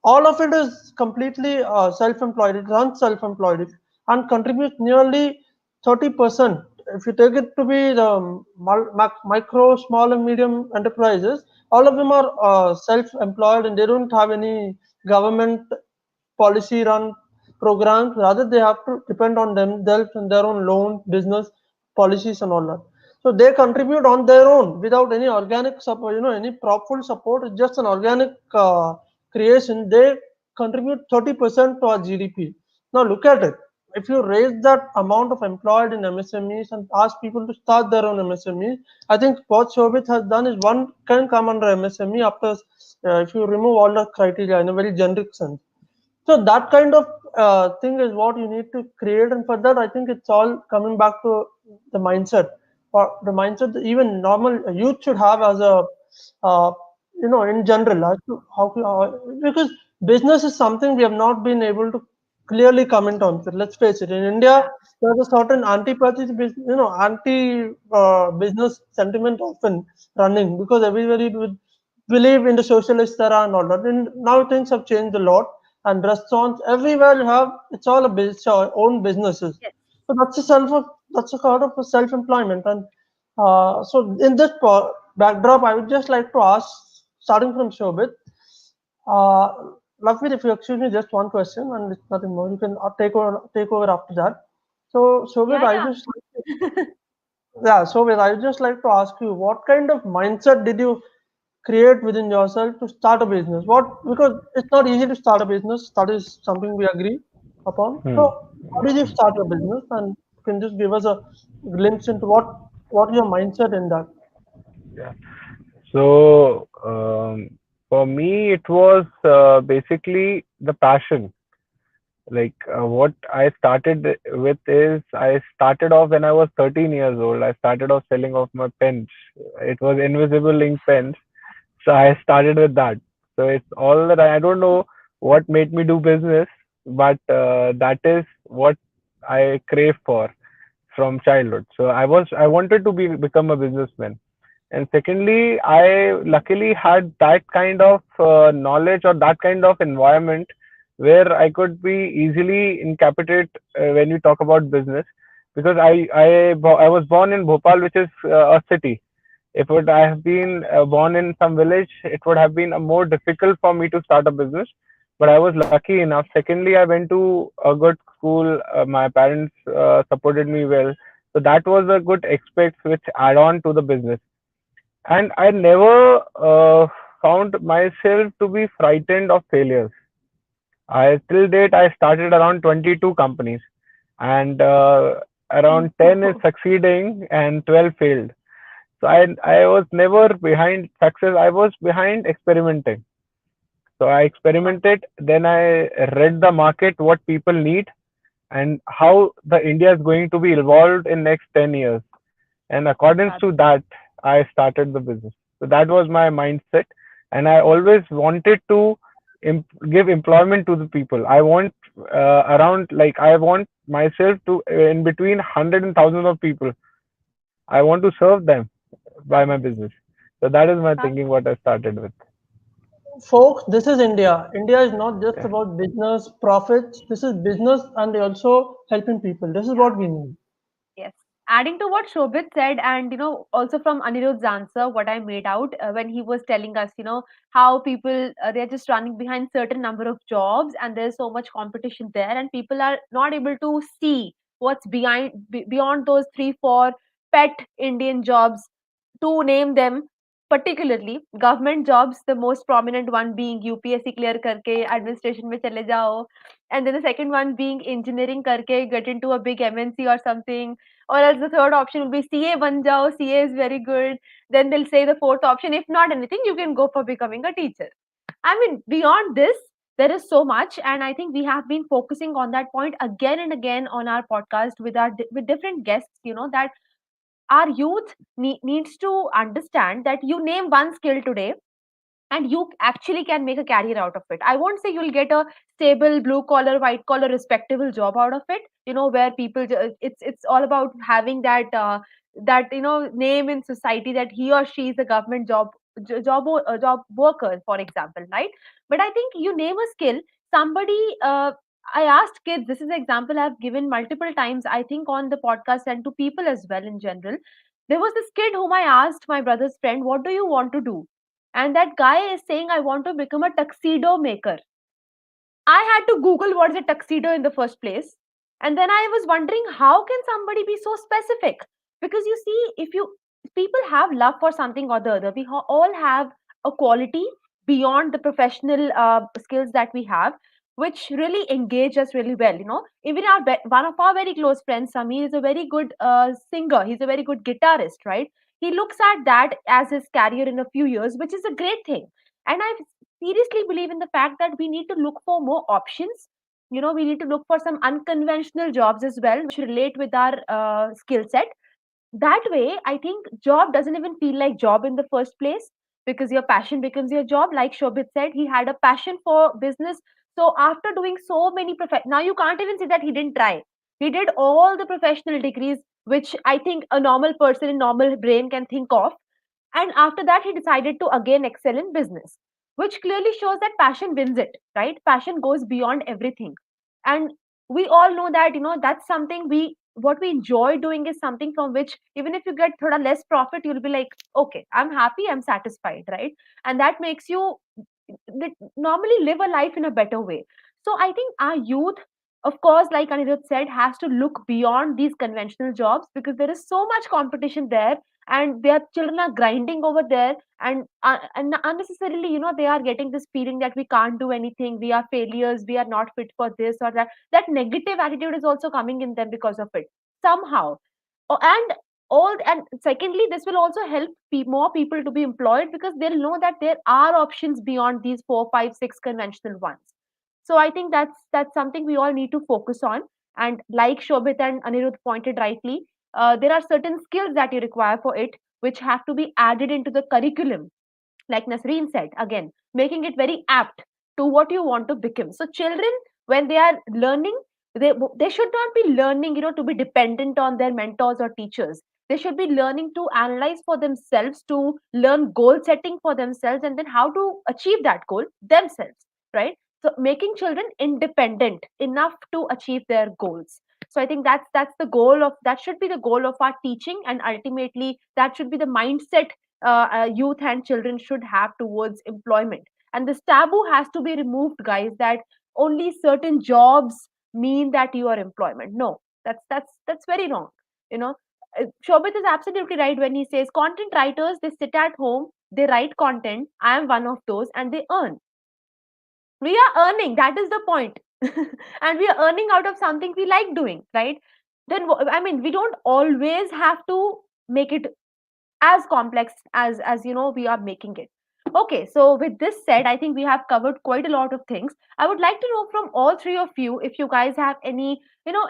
all of it is completely self-employed. It runs self-employed and contributes nearly 30%. If you take it to be the micro, small, and medium enterprises, all of them are self-employed, and they don't have any government policy run programs. Rather, they have to depend on themselves and their own loan, business policies, and all that. So they contribute on their own without any organic support, any full support. It's just an organic creation. They contribute 30% to our GDP. Now look at it. If you raise that amount of employed in MSMEs and ask people to start their own MSMEs, I think what Shobit has done is one can come under MSME after, if you remove all the criteria in a very generic sense. So that kind of thing is what you need to create, and for that, I think it's all coming back to the mindset, or the mindset that even normal youth should have as a, uh, in general, as to because business is something we have not been able to clearly comment on. So let's face it, in India, Yeah. there's a certain antipathy to business, anti business sentiment often running, because everybody would believe in the socialist era and all that. And now things have changed a lot, and restaurants everywhere you have, it's all a business, own businesses. Yes. So that's a kind of a self-employment. And so in this backdrop, I would just like to ask, starting from Shobit, uh, Lakvir, if you excuse me, just one question, and it's nothing more. You can take over after that. So Shobit, Yeah. I just yeah, Shobit, I would just like to ask you, what kind of mindset did you create within yourself to start a business? Because it's not easy to start a business. That is something we agree upon. Hmm. So, how did you start your business? And you can just give us a glimpse into what your mindset in that. Yeah. So for me, it was basically the passion. Like what I started with is I started off when I was 13 years old. I started off selling off my pens. It was invisible ink pens. So I started with that. So it's all that I don't know what made me do business, but that is what I crave for from childhood. So I wanted to become a businessman. And secondly, I luckily had that kind of knowledge or that kind of environment where I could be easily incapacitate when you talk about business, because I was born in Bhopal, which is a city. If would I have been born in some village, it would have been more difficult for me to start a business. But I was lucky enough. Secondly, I went to a good school. My parents supported me well, so that was a good aspect which add on to the business. And I never found myself to be frightened of failures. I till date I started around 22 companies, and around 10 is succeeding and 12 failed. So I was never behind success. I was behind experimenting. So I Got experimented. Then I read the market, what people need, and how the India is going to be evolved in next 10 years. And according that. to that, I started the business. So that was my mindset, and I always wanted to give employment to the people. I want around like I want myself to in between hundred and thousands of people. I want to serve them by my business. So that is my Huh? thinking. What I started with. Folks, this is India. India is not just Yeah. about business, profits. This is business and also helping people. This is what we need. Yes. Adding to what Shobit said, and also from Anirudh's answer, what I made out when he was telling us, how people they're just running behind certain number of jobs, and there's so much competition there, and people are not able to see what's beyond those three, four pet Indian jobs, to name them particularly government jobs, the most prominent one being UPSC clear karke administration mein chale jao, and then the second one being engineering karke get into a big MNC or something, or else the third option will be CA ban jao, CA is very good. Then they'll say the fourth option, if not anything, you can go for becoming a teacher. I mean, beyond this, there is so much, and I think we have been focusing on that point again and again on our podcast with with different guests. That our youth needs to understand that you name one skill today and you actually can make a career out of it. I won't say you'll get a stable blue collar, white collar, respectable job out of it. Where people it's all about having that name in society that he or she is a government job worker, for example, right? But I think you name a skill. Somebody, I asked kids. This is an example I've given multiple times. I think on the podcast and to people as well in general. There was this kid whom I asked, my brother's friend, what do you want to do? And that guy is saying, I want to become a tuxedo maker. I had to Google what is a tuxedo in the first place. And then I was wondering, how can somebody be so specific? Because you see, if people have love for something or the other, we all have a quality beyond the professional skills that we have, which really engage us really well. Even one of our very close friends, Samir, is a very good singer. He's a very good guitarist, right? He looks at that as his career in a few years, which is a great thing. And I seriously believe in the fact that we need to look for more options. We need to look for some unconventional jobs as well, which relate with our skill set. That way, I think job doesn't even feel like job in the first place, because your passion becomes your job. Like Shobit said, he had a passion for business. So after doing so many now you can't even say that he didn't try. He did all the professional degrees, which I think a normal person in normal brain can think of. And after that, he decided to again excel in business, which clearly shows that passion wins it, right? Passion goes beyond everything. And we all know that, that's something what we enjoy doing is something from which, even if you get thoda less profit, you'll be like, okay, I'm happy, I'm satisfied, right? And that makes you normally live a life in a better way. So I think our youth, of course, like Anirudh said, has to look beyond these conventional jobs, because there is so much competition there, and their children are grinding over there, and unnecessarily, they are getting this feeling that we can't do anything, we are failures, we are not fit for this or that. That negative attitude is also coming in them because of it somehow. And secondly, this will also help more people to be employed, because they'll know that there are options beyond these four, five, six conventional ones. So I think that's something we all need to focus on. And like Shobit and Anirudh pointed rightly, there are certain skills that you require for it, which have to be added into the curriculum, like Nasreen said, again, making it very apt to what you want to become. So children, when they are learning, they should not be learning, to be dependent on their mentors or teachers. They should be learning to analyze for themselves, to learn goal setting for themselves, and then how to achieve that goal themselves, right? So making children independent enough to achieve their goals. So I think that should be the goal of our teaching, and ultimately that should be the mindset youth and children should have towards employment. And this taboo has to be removed, guys, that only certain jobs mean that you are employment. No, that's very wrong. you know Shobit is absolutely right when he says content writers, they sit at home, they write content. I am one of those, and they earn. We are earning, that is the point. And we are earning out of something we like doing, right? Then I mean, we don't always have to make it as complex as we are making it. Okay, so with this said, I think we have covered quite a lot of things. I would like to know from all three of you if you guys have any,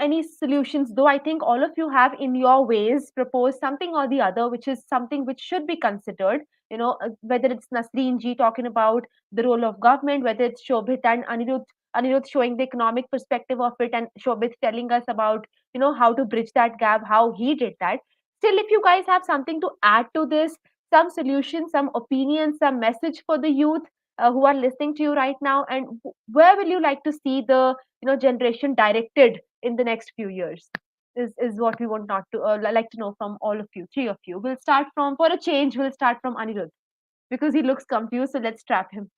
any solutions, though I think all of you have in your ways proposed something or the other, which is something which should be considered. Whether it's Nasreen ji talking about the role of government, whether it's Shobhit and Anirudh showing the economic perspective of it, and Shobhit telling us about, how to bridge that gap, how he did that. Still, if you guys have something to add to this, some solution, some opinion, some message for the youth who are listening to you right now, and where will you like to see the generation directed in the next few years? Is what we want not to like to know from all of you, three of you. We'll start from for a change. We'll start from Anirudh because he looks confused. So let's trap him.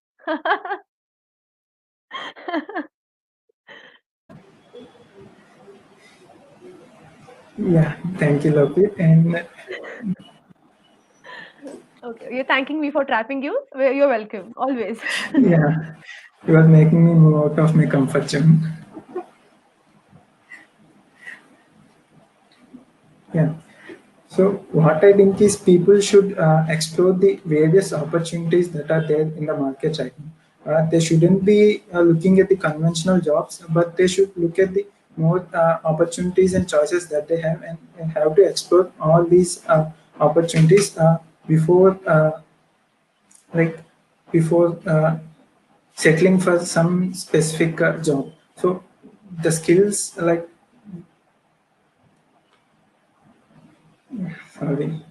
Yeah, thank you, Loki. And Okay, you're thanking me for trapping you. You're welcome always. yeah, you are making me move out of my comfort zone. Yeah. So what I think is people should explore the various opportunities that are there in the market right now. They shouldn't be looking at the conventional jobs, but they should look at the more opportunities and choices that they have, and have to explore all these opportunities before like before settling for some specific job. So the skills like sorry.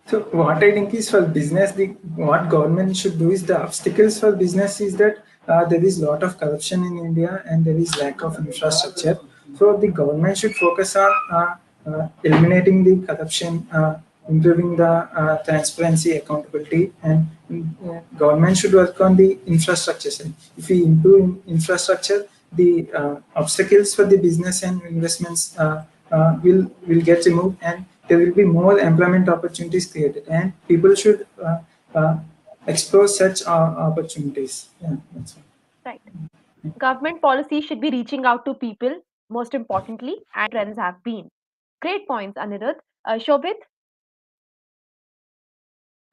So what I think is for business, what government should do is the obstacles for business is that there is lot of corruption in India and there is lack of infrastructure. So the government should focus on eliminating the corruption, improving the transparency, accountability, and government should work on the infrastructure side. If we improve infrastructure, the obstacles for the business and investments will get removed, and there will be more employment opportunities created, and people should explore such opportunities. Yeah, that's all. Right. Government policy should be reaching out to people, most importantly, and trends have been. Great points, Anirudh. Shobit,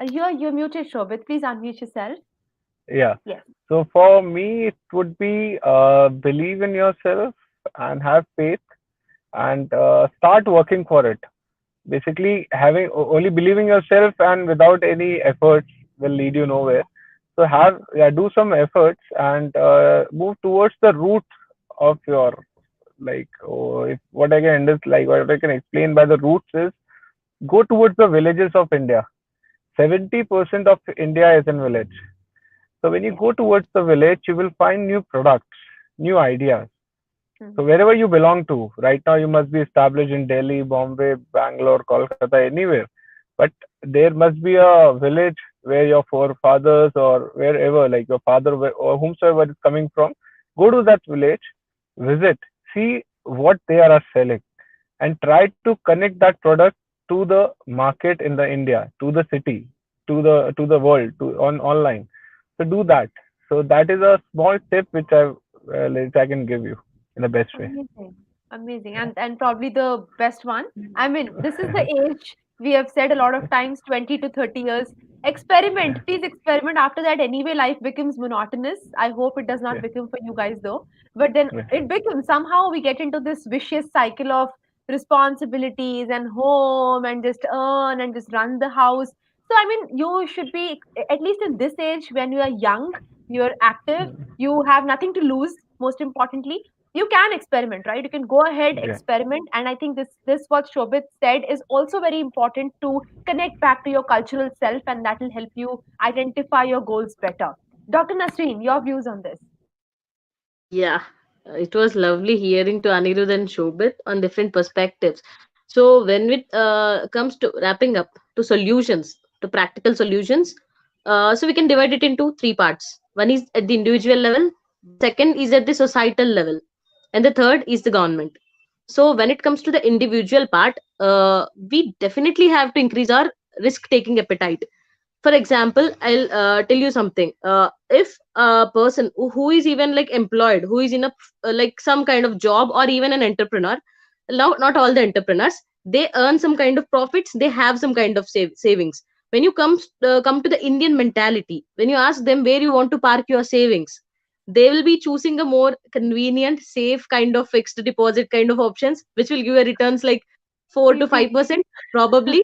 you're muted, Shobit. Please unmute yourself. Yeah. Yes. So for me, it would be believe in yourself and have faith and start working for it. Basically, having only believing yourself and without any efforts will lead you nowhere. So have yeah, do some efforts and move towards the root of your like. Oh, if what I can like what I can explain by the roots is go towards the villages of India. 70% of India is in village. So when you Yes. go towards the village, you will find new products, new ideas. So Mhm. wherever you belong to, right now you must be established in Delhi, Bombay, Bangalore, Kolkata, anywhere. But there must be a village where your forefathers or wherever, like your father or whomsoever is coming from, go to that village, visit, see what they are selling, and try to connect that product to the market in the India, to the city, to the world, to on online. So do that. So that is a small tip which I can give you in the best way. Amazing. Amazing. And probably the best one. I mean, this is the age we have said a lot of times, 20 to 30 years. Experiment. Please experiment. After that, anyway, life becomes monotonous. I hope it does not Yeah, become for you guys though. But then yeah, it becomes somehow we get into this vicious cycle of responsibilities and home and just earn and just run the house. So I mean, you should be at least in this age when you are young, you're active, you have nothing to lose, most importantly you can experiment, right? You can go ahead yeah. experiment, and I think this what Shobit said is also very important to connect back to your cultural self, and that will help you identify your goals better. Dr. Nasreen, your views on this? Yeah, it was lovely hearing to Anirudh and Shobit on different perspectives. So when it comes to wrapping up to solutions, to practical solutions, so we can divide it into three parts. One is at the individual level, the second is at the societal level, and the third is the government. So when it comes to the individual part, we definitely have to increase our risk taking appetite. For example, I'll tell you something. If a person who is even like employed, who is in a like some kind of job or even an entrepreneur, now not all the entrepreneurs, they earn some kind of profits, they have some kind of savings. when you come to the Indian mentality, when you ask them where you want to park your savings, they will be choosing a more convenient, safe kind of fixed deposit kind of options, which will give a returns like 4 to 5% probably.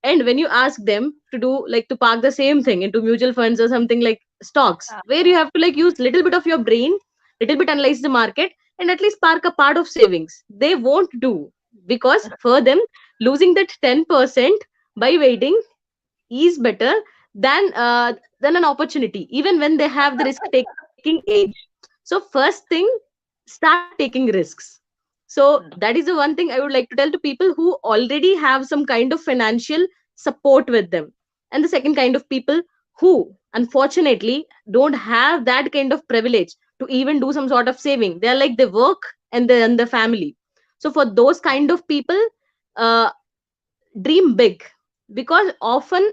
And when you ask them to do like to park the same thing into mutual funds or something like stocks, where you have to like use little bit of your brain, little bit analyze the market, and at least park a part of savings, they won't do, because for them losing that 10% by waiting is better than an opportunity, even when they have the risk taking age. So first thing, start taking risks. So that is the one thing I would like to tell to people who already have some kind of financial support with them. And the second kind of people who unfortunately don't have that kind of privilege to even do some sort of saving. They are like they work and the family. So for those kind of people, uh, dream big, because often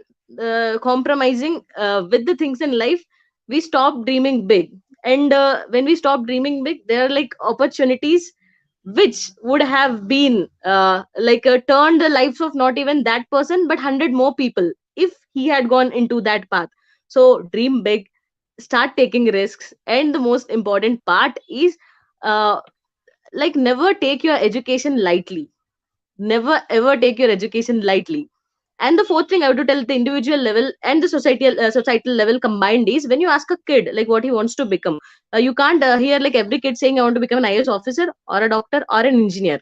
compromising with the things in life, we stop dreaming big. And when we stop dreaming big, there are like opportunities which would have been turned the lives of not even that person but 100 more people if he had gone into that path. So dream big, start taking risks, and the most important part is uh, never take your education lightly. Never ever take your education lightly. And the fourth thing I would tell at the individual level and the societal level combined is, when you ask a kid like what he wants to become, you can't hear like every kid saying I want to become an IAS officer or a doctor or an engineer,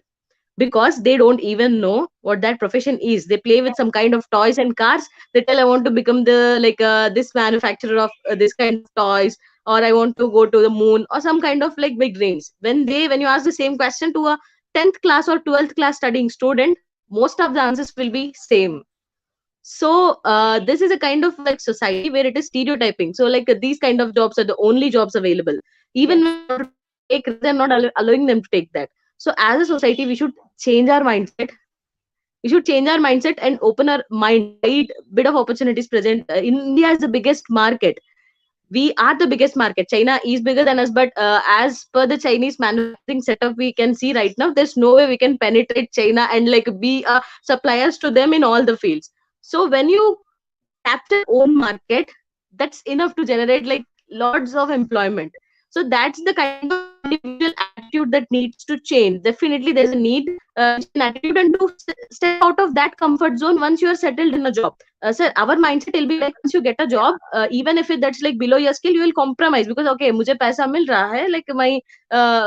because they don't even know what that profession is. They play with some kind of toys and cars. They tell I want to become the this manufacturer of this kind of toys, or I want to go to the moon, or some kind of like big dreams. When you ask the same question to a 10th class or 12th class studying student, most of the answers will be same. So this is a kind of like society where it is stereotyping. So these kind of jobs are the only jobs available. Even Yes. when they want to take risk, they're not allowing them to take that. So as a society, we should change our mindset. We should change our mindset and open our mind wide. Bit of opportunities present. India is the biggest market. We are the biggest market. China is bigger than us, but as per the Chinese manufacturing setup we can see right now, there's no way we can penetrate China and like be suppliers to them in all the fields. So when you capture own market, that's enough to generate like lots of employment. So that's the kind of individual attitude that needs to change. Definitely there's a need to change an attitude and to step out of that comfort zone once you are settled in a job. Sir, our mindset will be like, once you get a job, even if that's like below your skill, you will compromise because okay, mujhe paisa mil raha hai, like my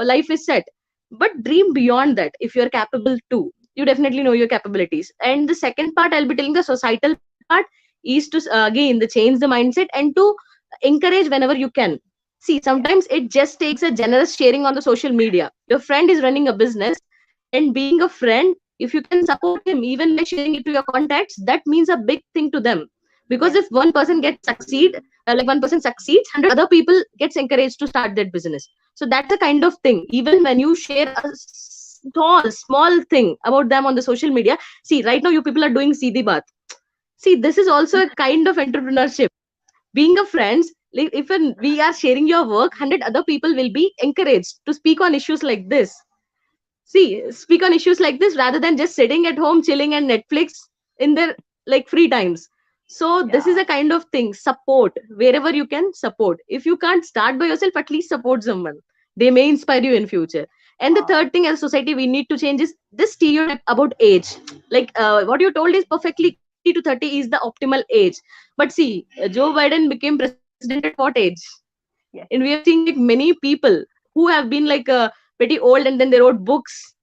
life is set. But dream beyond that if you're capable too. You definitely know your capabilities. And the second part I'll be telling, the societal part, is to again the change the mindset and to encourage whenever you can. See, sometimes it just takes a generous sharing on the social media. Your friend is running a business, and being a friend, if you can support him even by sharing it to your contacts, that means a big thing to them. Because Yes. if one person gets succeed, one person succeeds, 100 other people gets encouraged to start that business. So that's the kind of thing. Even when you share a small thing about them on the social media, see, right now you people are doing Seedhi Baat. See, this is also a kind of entrepreneurship. Being a friends, like if we are sharing your work, 100 other people will be encouraged to speak on issues like this. See, speak on issues like this rather than just sitting at home chilling and Netflix in their like free times. So this is Yeah. a kind of thing. Support wherever you can support. If you can't start by yourself, at least support someone. They may inspire you in future. And the Wow. third thing as a society we need to change is this stereotype about age. What you told is perfectly correct. 20 to 30 is the optimal age. But see, Joe Biden became president at what age? Yes. And we are seeing like many people who have been pretty old and then they wrote books,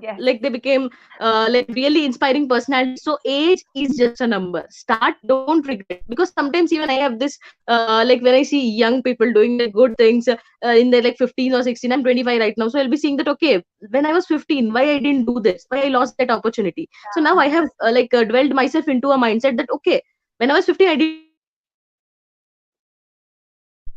Yes. like they became like really inspiring personalities. So age is just a number. Start, don't regret, because sometimes even I have this like when I see young people doing like good things in their like 15 or 16. I'm 25 right now, so I'll be seeing that okay, when I was 15, why I didn't do this, why I lost that opportunity. So now I have dwelled myself into a mindset that okay, when I was 15 I didn't do this, now I can do this.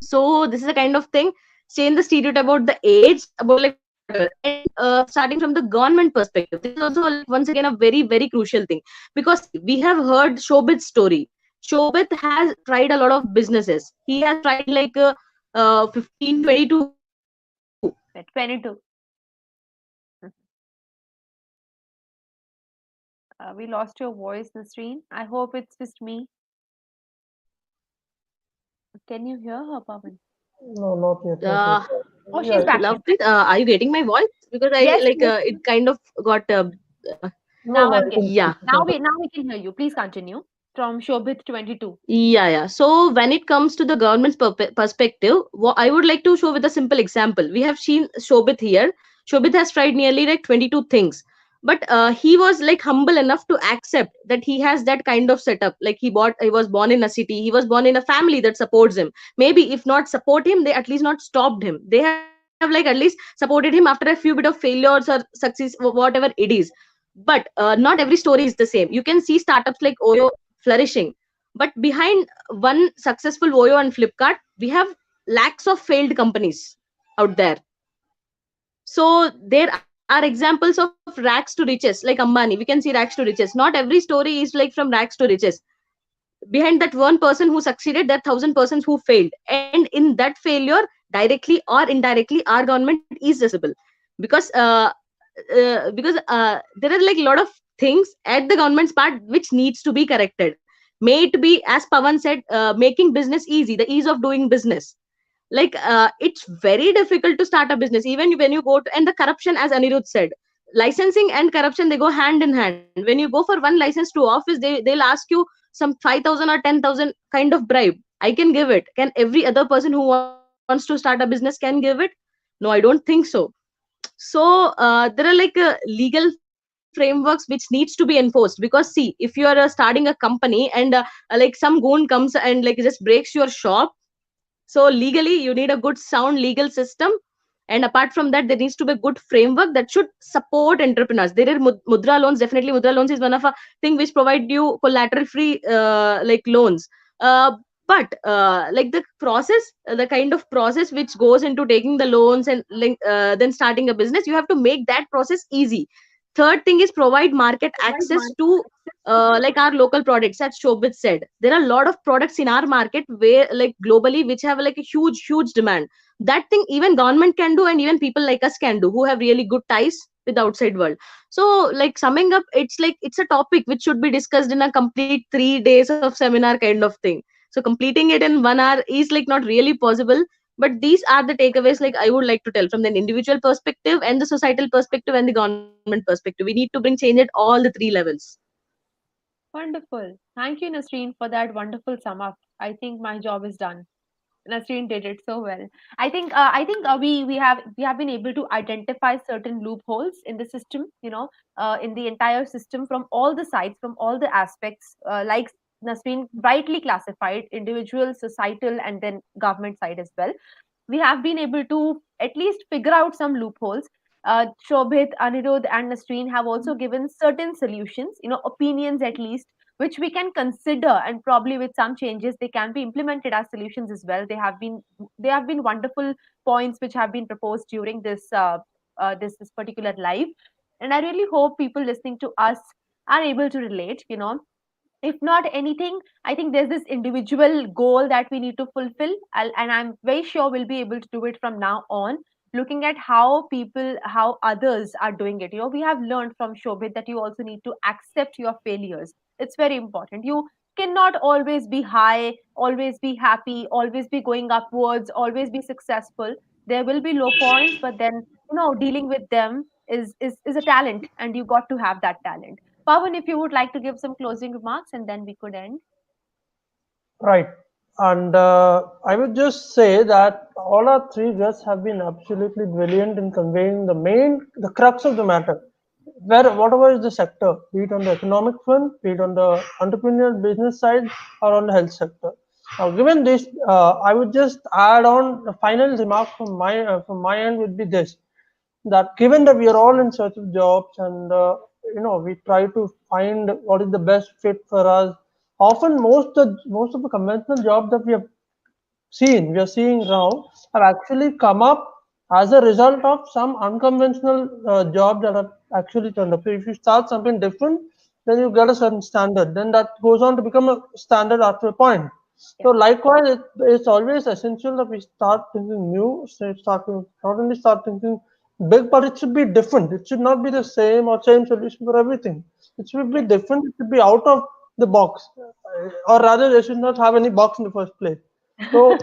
So this is a kind of thing. Change the stereotype about the age, about like whatever. And starting from the government perspective, this is also like once again a very very crucial thing. Because see, we have heard Shobit's story. Shobit has tried a lot of businesses. He has tried 15, 22 businesses. But what did he do? 22. He We lost your voice, Nasreen. I hope it's just me. Can you hear her, Pawan? No, not yet, not yet. Uh, Oh, she's Yeah, back. She's back. Lovely. Are you getting my voice? Because I Yes, like yes. it kind of got uh, no, Now no, I'm I can getting. yeah. Now we can hear you. Please continue. From Shobhit 22. Yeah, yeah. So when it comes to the government's perspective, what I would like to show with a simple example. We have seen Shobit here. Shobit has tried nearly like 22 things, but he was like humble enough to accept that he has that kind of setup. Like he was born in a city. He was born in a family that supports him. Maybe if not support him, they at least not stopped him. They have like at least supported him after a few bit of failures or success, whatever it is. But not every story is the same. You can see startups like Oyo flourishing, but behind one successful Voyo and Flipkart, we have lakhs of failed companies out there. So there are examples of rags to riches, like Ambani. We can see rags to riches. Not every story is like from rags to riches. Behind that one person who succeeded, there are 1,000 persons who failed, and in that failure, directly or indirectly, our government is responsible because there are like a lot of things at the government's part which needs to be corrected. May it be, as Pawan said, making business easy, the ease of doing business. Like it's very difficult to start a business even when you go to, and the corruption, as Anirudh said, licensing and corruption, they go hand in hand. When you go for one license to office, they'll ask you some 5,000 or 10,000 kind of bribe. I can give it. Can every other person who wants to start a business can give it? No, I don't think so. So there are like legal frameworks which needs to be enforced, because see, if you are starting a company and like some goon comes and like just breaks your shop, so legally you need a good sound legal system. And apart from that, there needs to be a good framework that should support entrepreneurs. There are mudra loans. Definitely mudra loans is one of a thing which provide you collateral free like loans. But like the process, the kind of process which goes into taking the loans and like, then starting a business, you have to make that process easy. Third thing is provide market access to like our local products. As Shobit said, there are a lot of products in our market where like globally which have like a huge demand. That thing even government can do, and even people like us can do, who have really good ties with the outside world. So like summing up, it's like it's a topic which should be discussed in a complete 3 days of seminar kind of thing. So completing it in 1 hour is like not really possible. But these are the takeaways like I would like to tell from the individual perspective and the societal perspective and the government perspective. We need to bring change at all the three levels. Wonderful. Thank you, Nasreen, for that wonderful sum up. I think my job is done. Nasreen did it so well. I think we have been able to identify certain loopholes in the system. In the entire system from all the sides, from all the aspects. Like Nasreen rightly classified, individual, societal, and then government side as well. We have been able to at least figure out some loopholes. Shobhit, Anirudh, and Nasreen have also given certain solutions, opinions at least, which we can consider, and probably with some changes they can be implemented as solutions as well. They have been wonderful points which have been proposed during this particular live, and I really hope people listening to us are able to relate. If not anything, I think there's this individual goal that we need to fulfill, and I'm very sure we'll be able to do it from now on, looking at how others are doing it. We have learned from Shobhit that you also need to accept your failures. It's very important. You cannot always be high, always be happy, always be going upwards, always be successful. There will be low points, but then dealing with them is a talent, and you got to have that talent. Pawan, if you would like to give some closing remarks, and then we could end. right. And I would just say that all our three guests have been absolutely brilliant in conveying the crux of the matter. Where whatever is the sector, be it on the economic front, be it on the entrepreneurial business side, or on the health sector. Now, given this, I would just add on the final remark from my end would be this: that given that we are all in search of jobs, and we try to find what is the best fit for us. Often most of the conventional jobs that we are seeing now have actually come up as a result of some unconventional jobs that have actually turned up. So if you start something different, then you get a certain standard. Then that goes on to become a standard after a point. Yeah. So likewise, it's always essential that we start thinking new. Not only start thinking big, but it should be different. It should not be the same or same solution for everything. It should be Yes. different. It should be out of the box, or rather, they should not have any box in the first place. So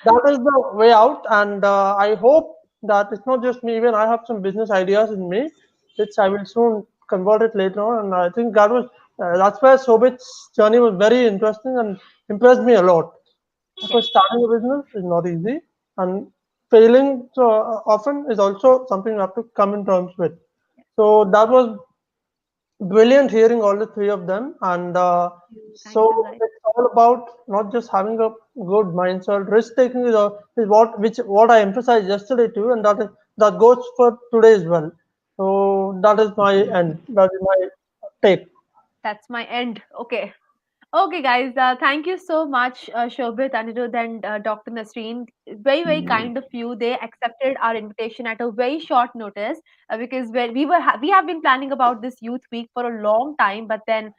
that is the way out, and I hope that it's not just me. Even I have some business ideas in me, which I will soon convert it later on. And I think that's where Sobit's journey was very interesting and impressed me a lot. Yes. Because starting a business is not easy, and failing so often is also something you have to come in terms with. So that was brilliant hearing all the three of them, and so Thank you, guys. it's all about not just having a good mindset. Risk taking is what I emphasized yesterday too, and that goes for today as well. So that is my end. That is my take. That's my end. Okay. Okay, guys, thank you so much, Shobit, Anirudh, and Dr. Nasreen. Very, very kind of you. They accepted our invitation at a very short notice because when we have been planning about this youth week for a long time, but then,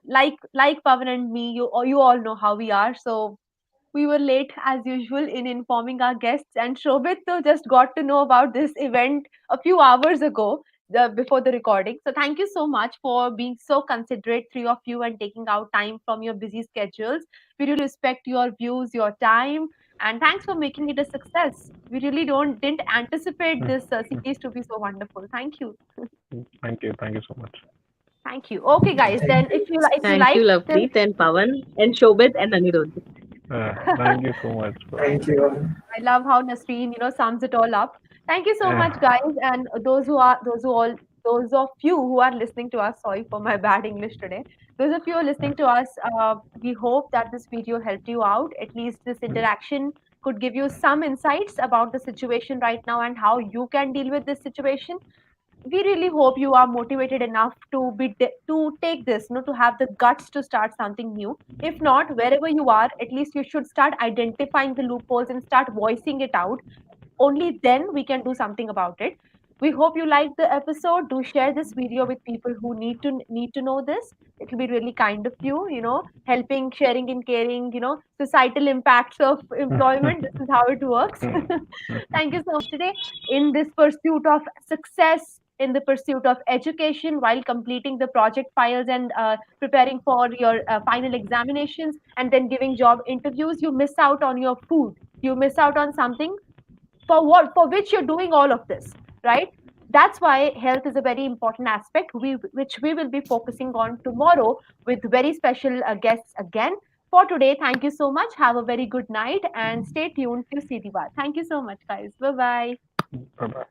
like Pavan and me, you all know how we are. So we were late as usual in informing our guests, and Shobit though just got to know about this event a few hours ago, before the recording. So thank you so much for being so considerate, three of you, and taking out time from your busy schedules. We really respect your views, your time, and thanks for making it a success. We really didn't anticipate this series to be so wonderful. Thank you. Thank you so much. Thank you. Okay, guys. Thank Then you. if you Thank like you, this. Lovepreet and Pavan and Shobit and Anirudh. Thank you so much, bro. Thank you all. I love how Nasreen, sums it all up. Thank you so Uh, much, guys, and those of you who are listening to us. Sorry for my bad English today. Those of you who are listening to us, we hope that this video helped you out. At least this interaction could give you some insights about the situation right now and how you can deal with this situation. We really hope you are motivated enough to take this, to have the guts to start something new. If not, wherever you are, at least you should start identifying the loopholes and start voicing it out. Only then we can do something about it. We hope you liked the episode. Do share this video with people who need to know this. It will be really kind of you, helping, sharing, and caring. Societal impacts of employment. This is how it works. Thank you so much today in this pursuit of success, in the pursuit of education, while completing the project files and preparing for your final examinations, and then giving job interviews. You miss out on your food. You miss out on something for which you're doing all of this, right? That's why health is a very important aspect, which we will be focusing on tomorrow with very special guests again. For today, thank you so much. Have a very good night and stay tuned to CT Bar. Thank you so much, guys. Bye bye. Bye bye.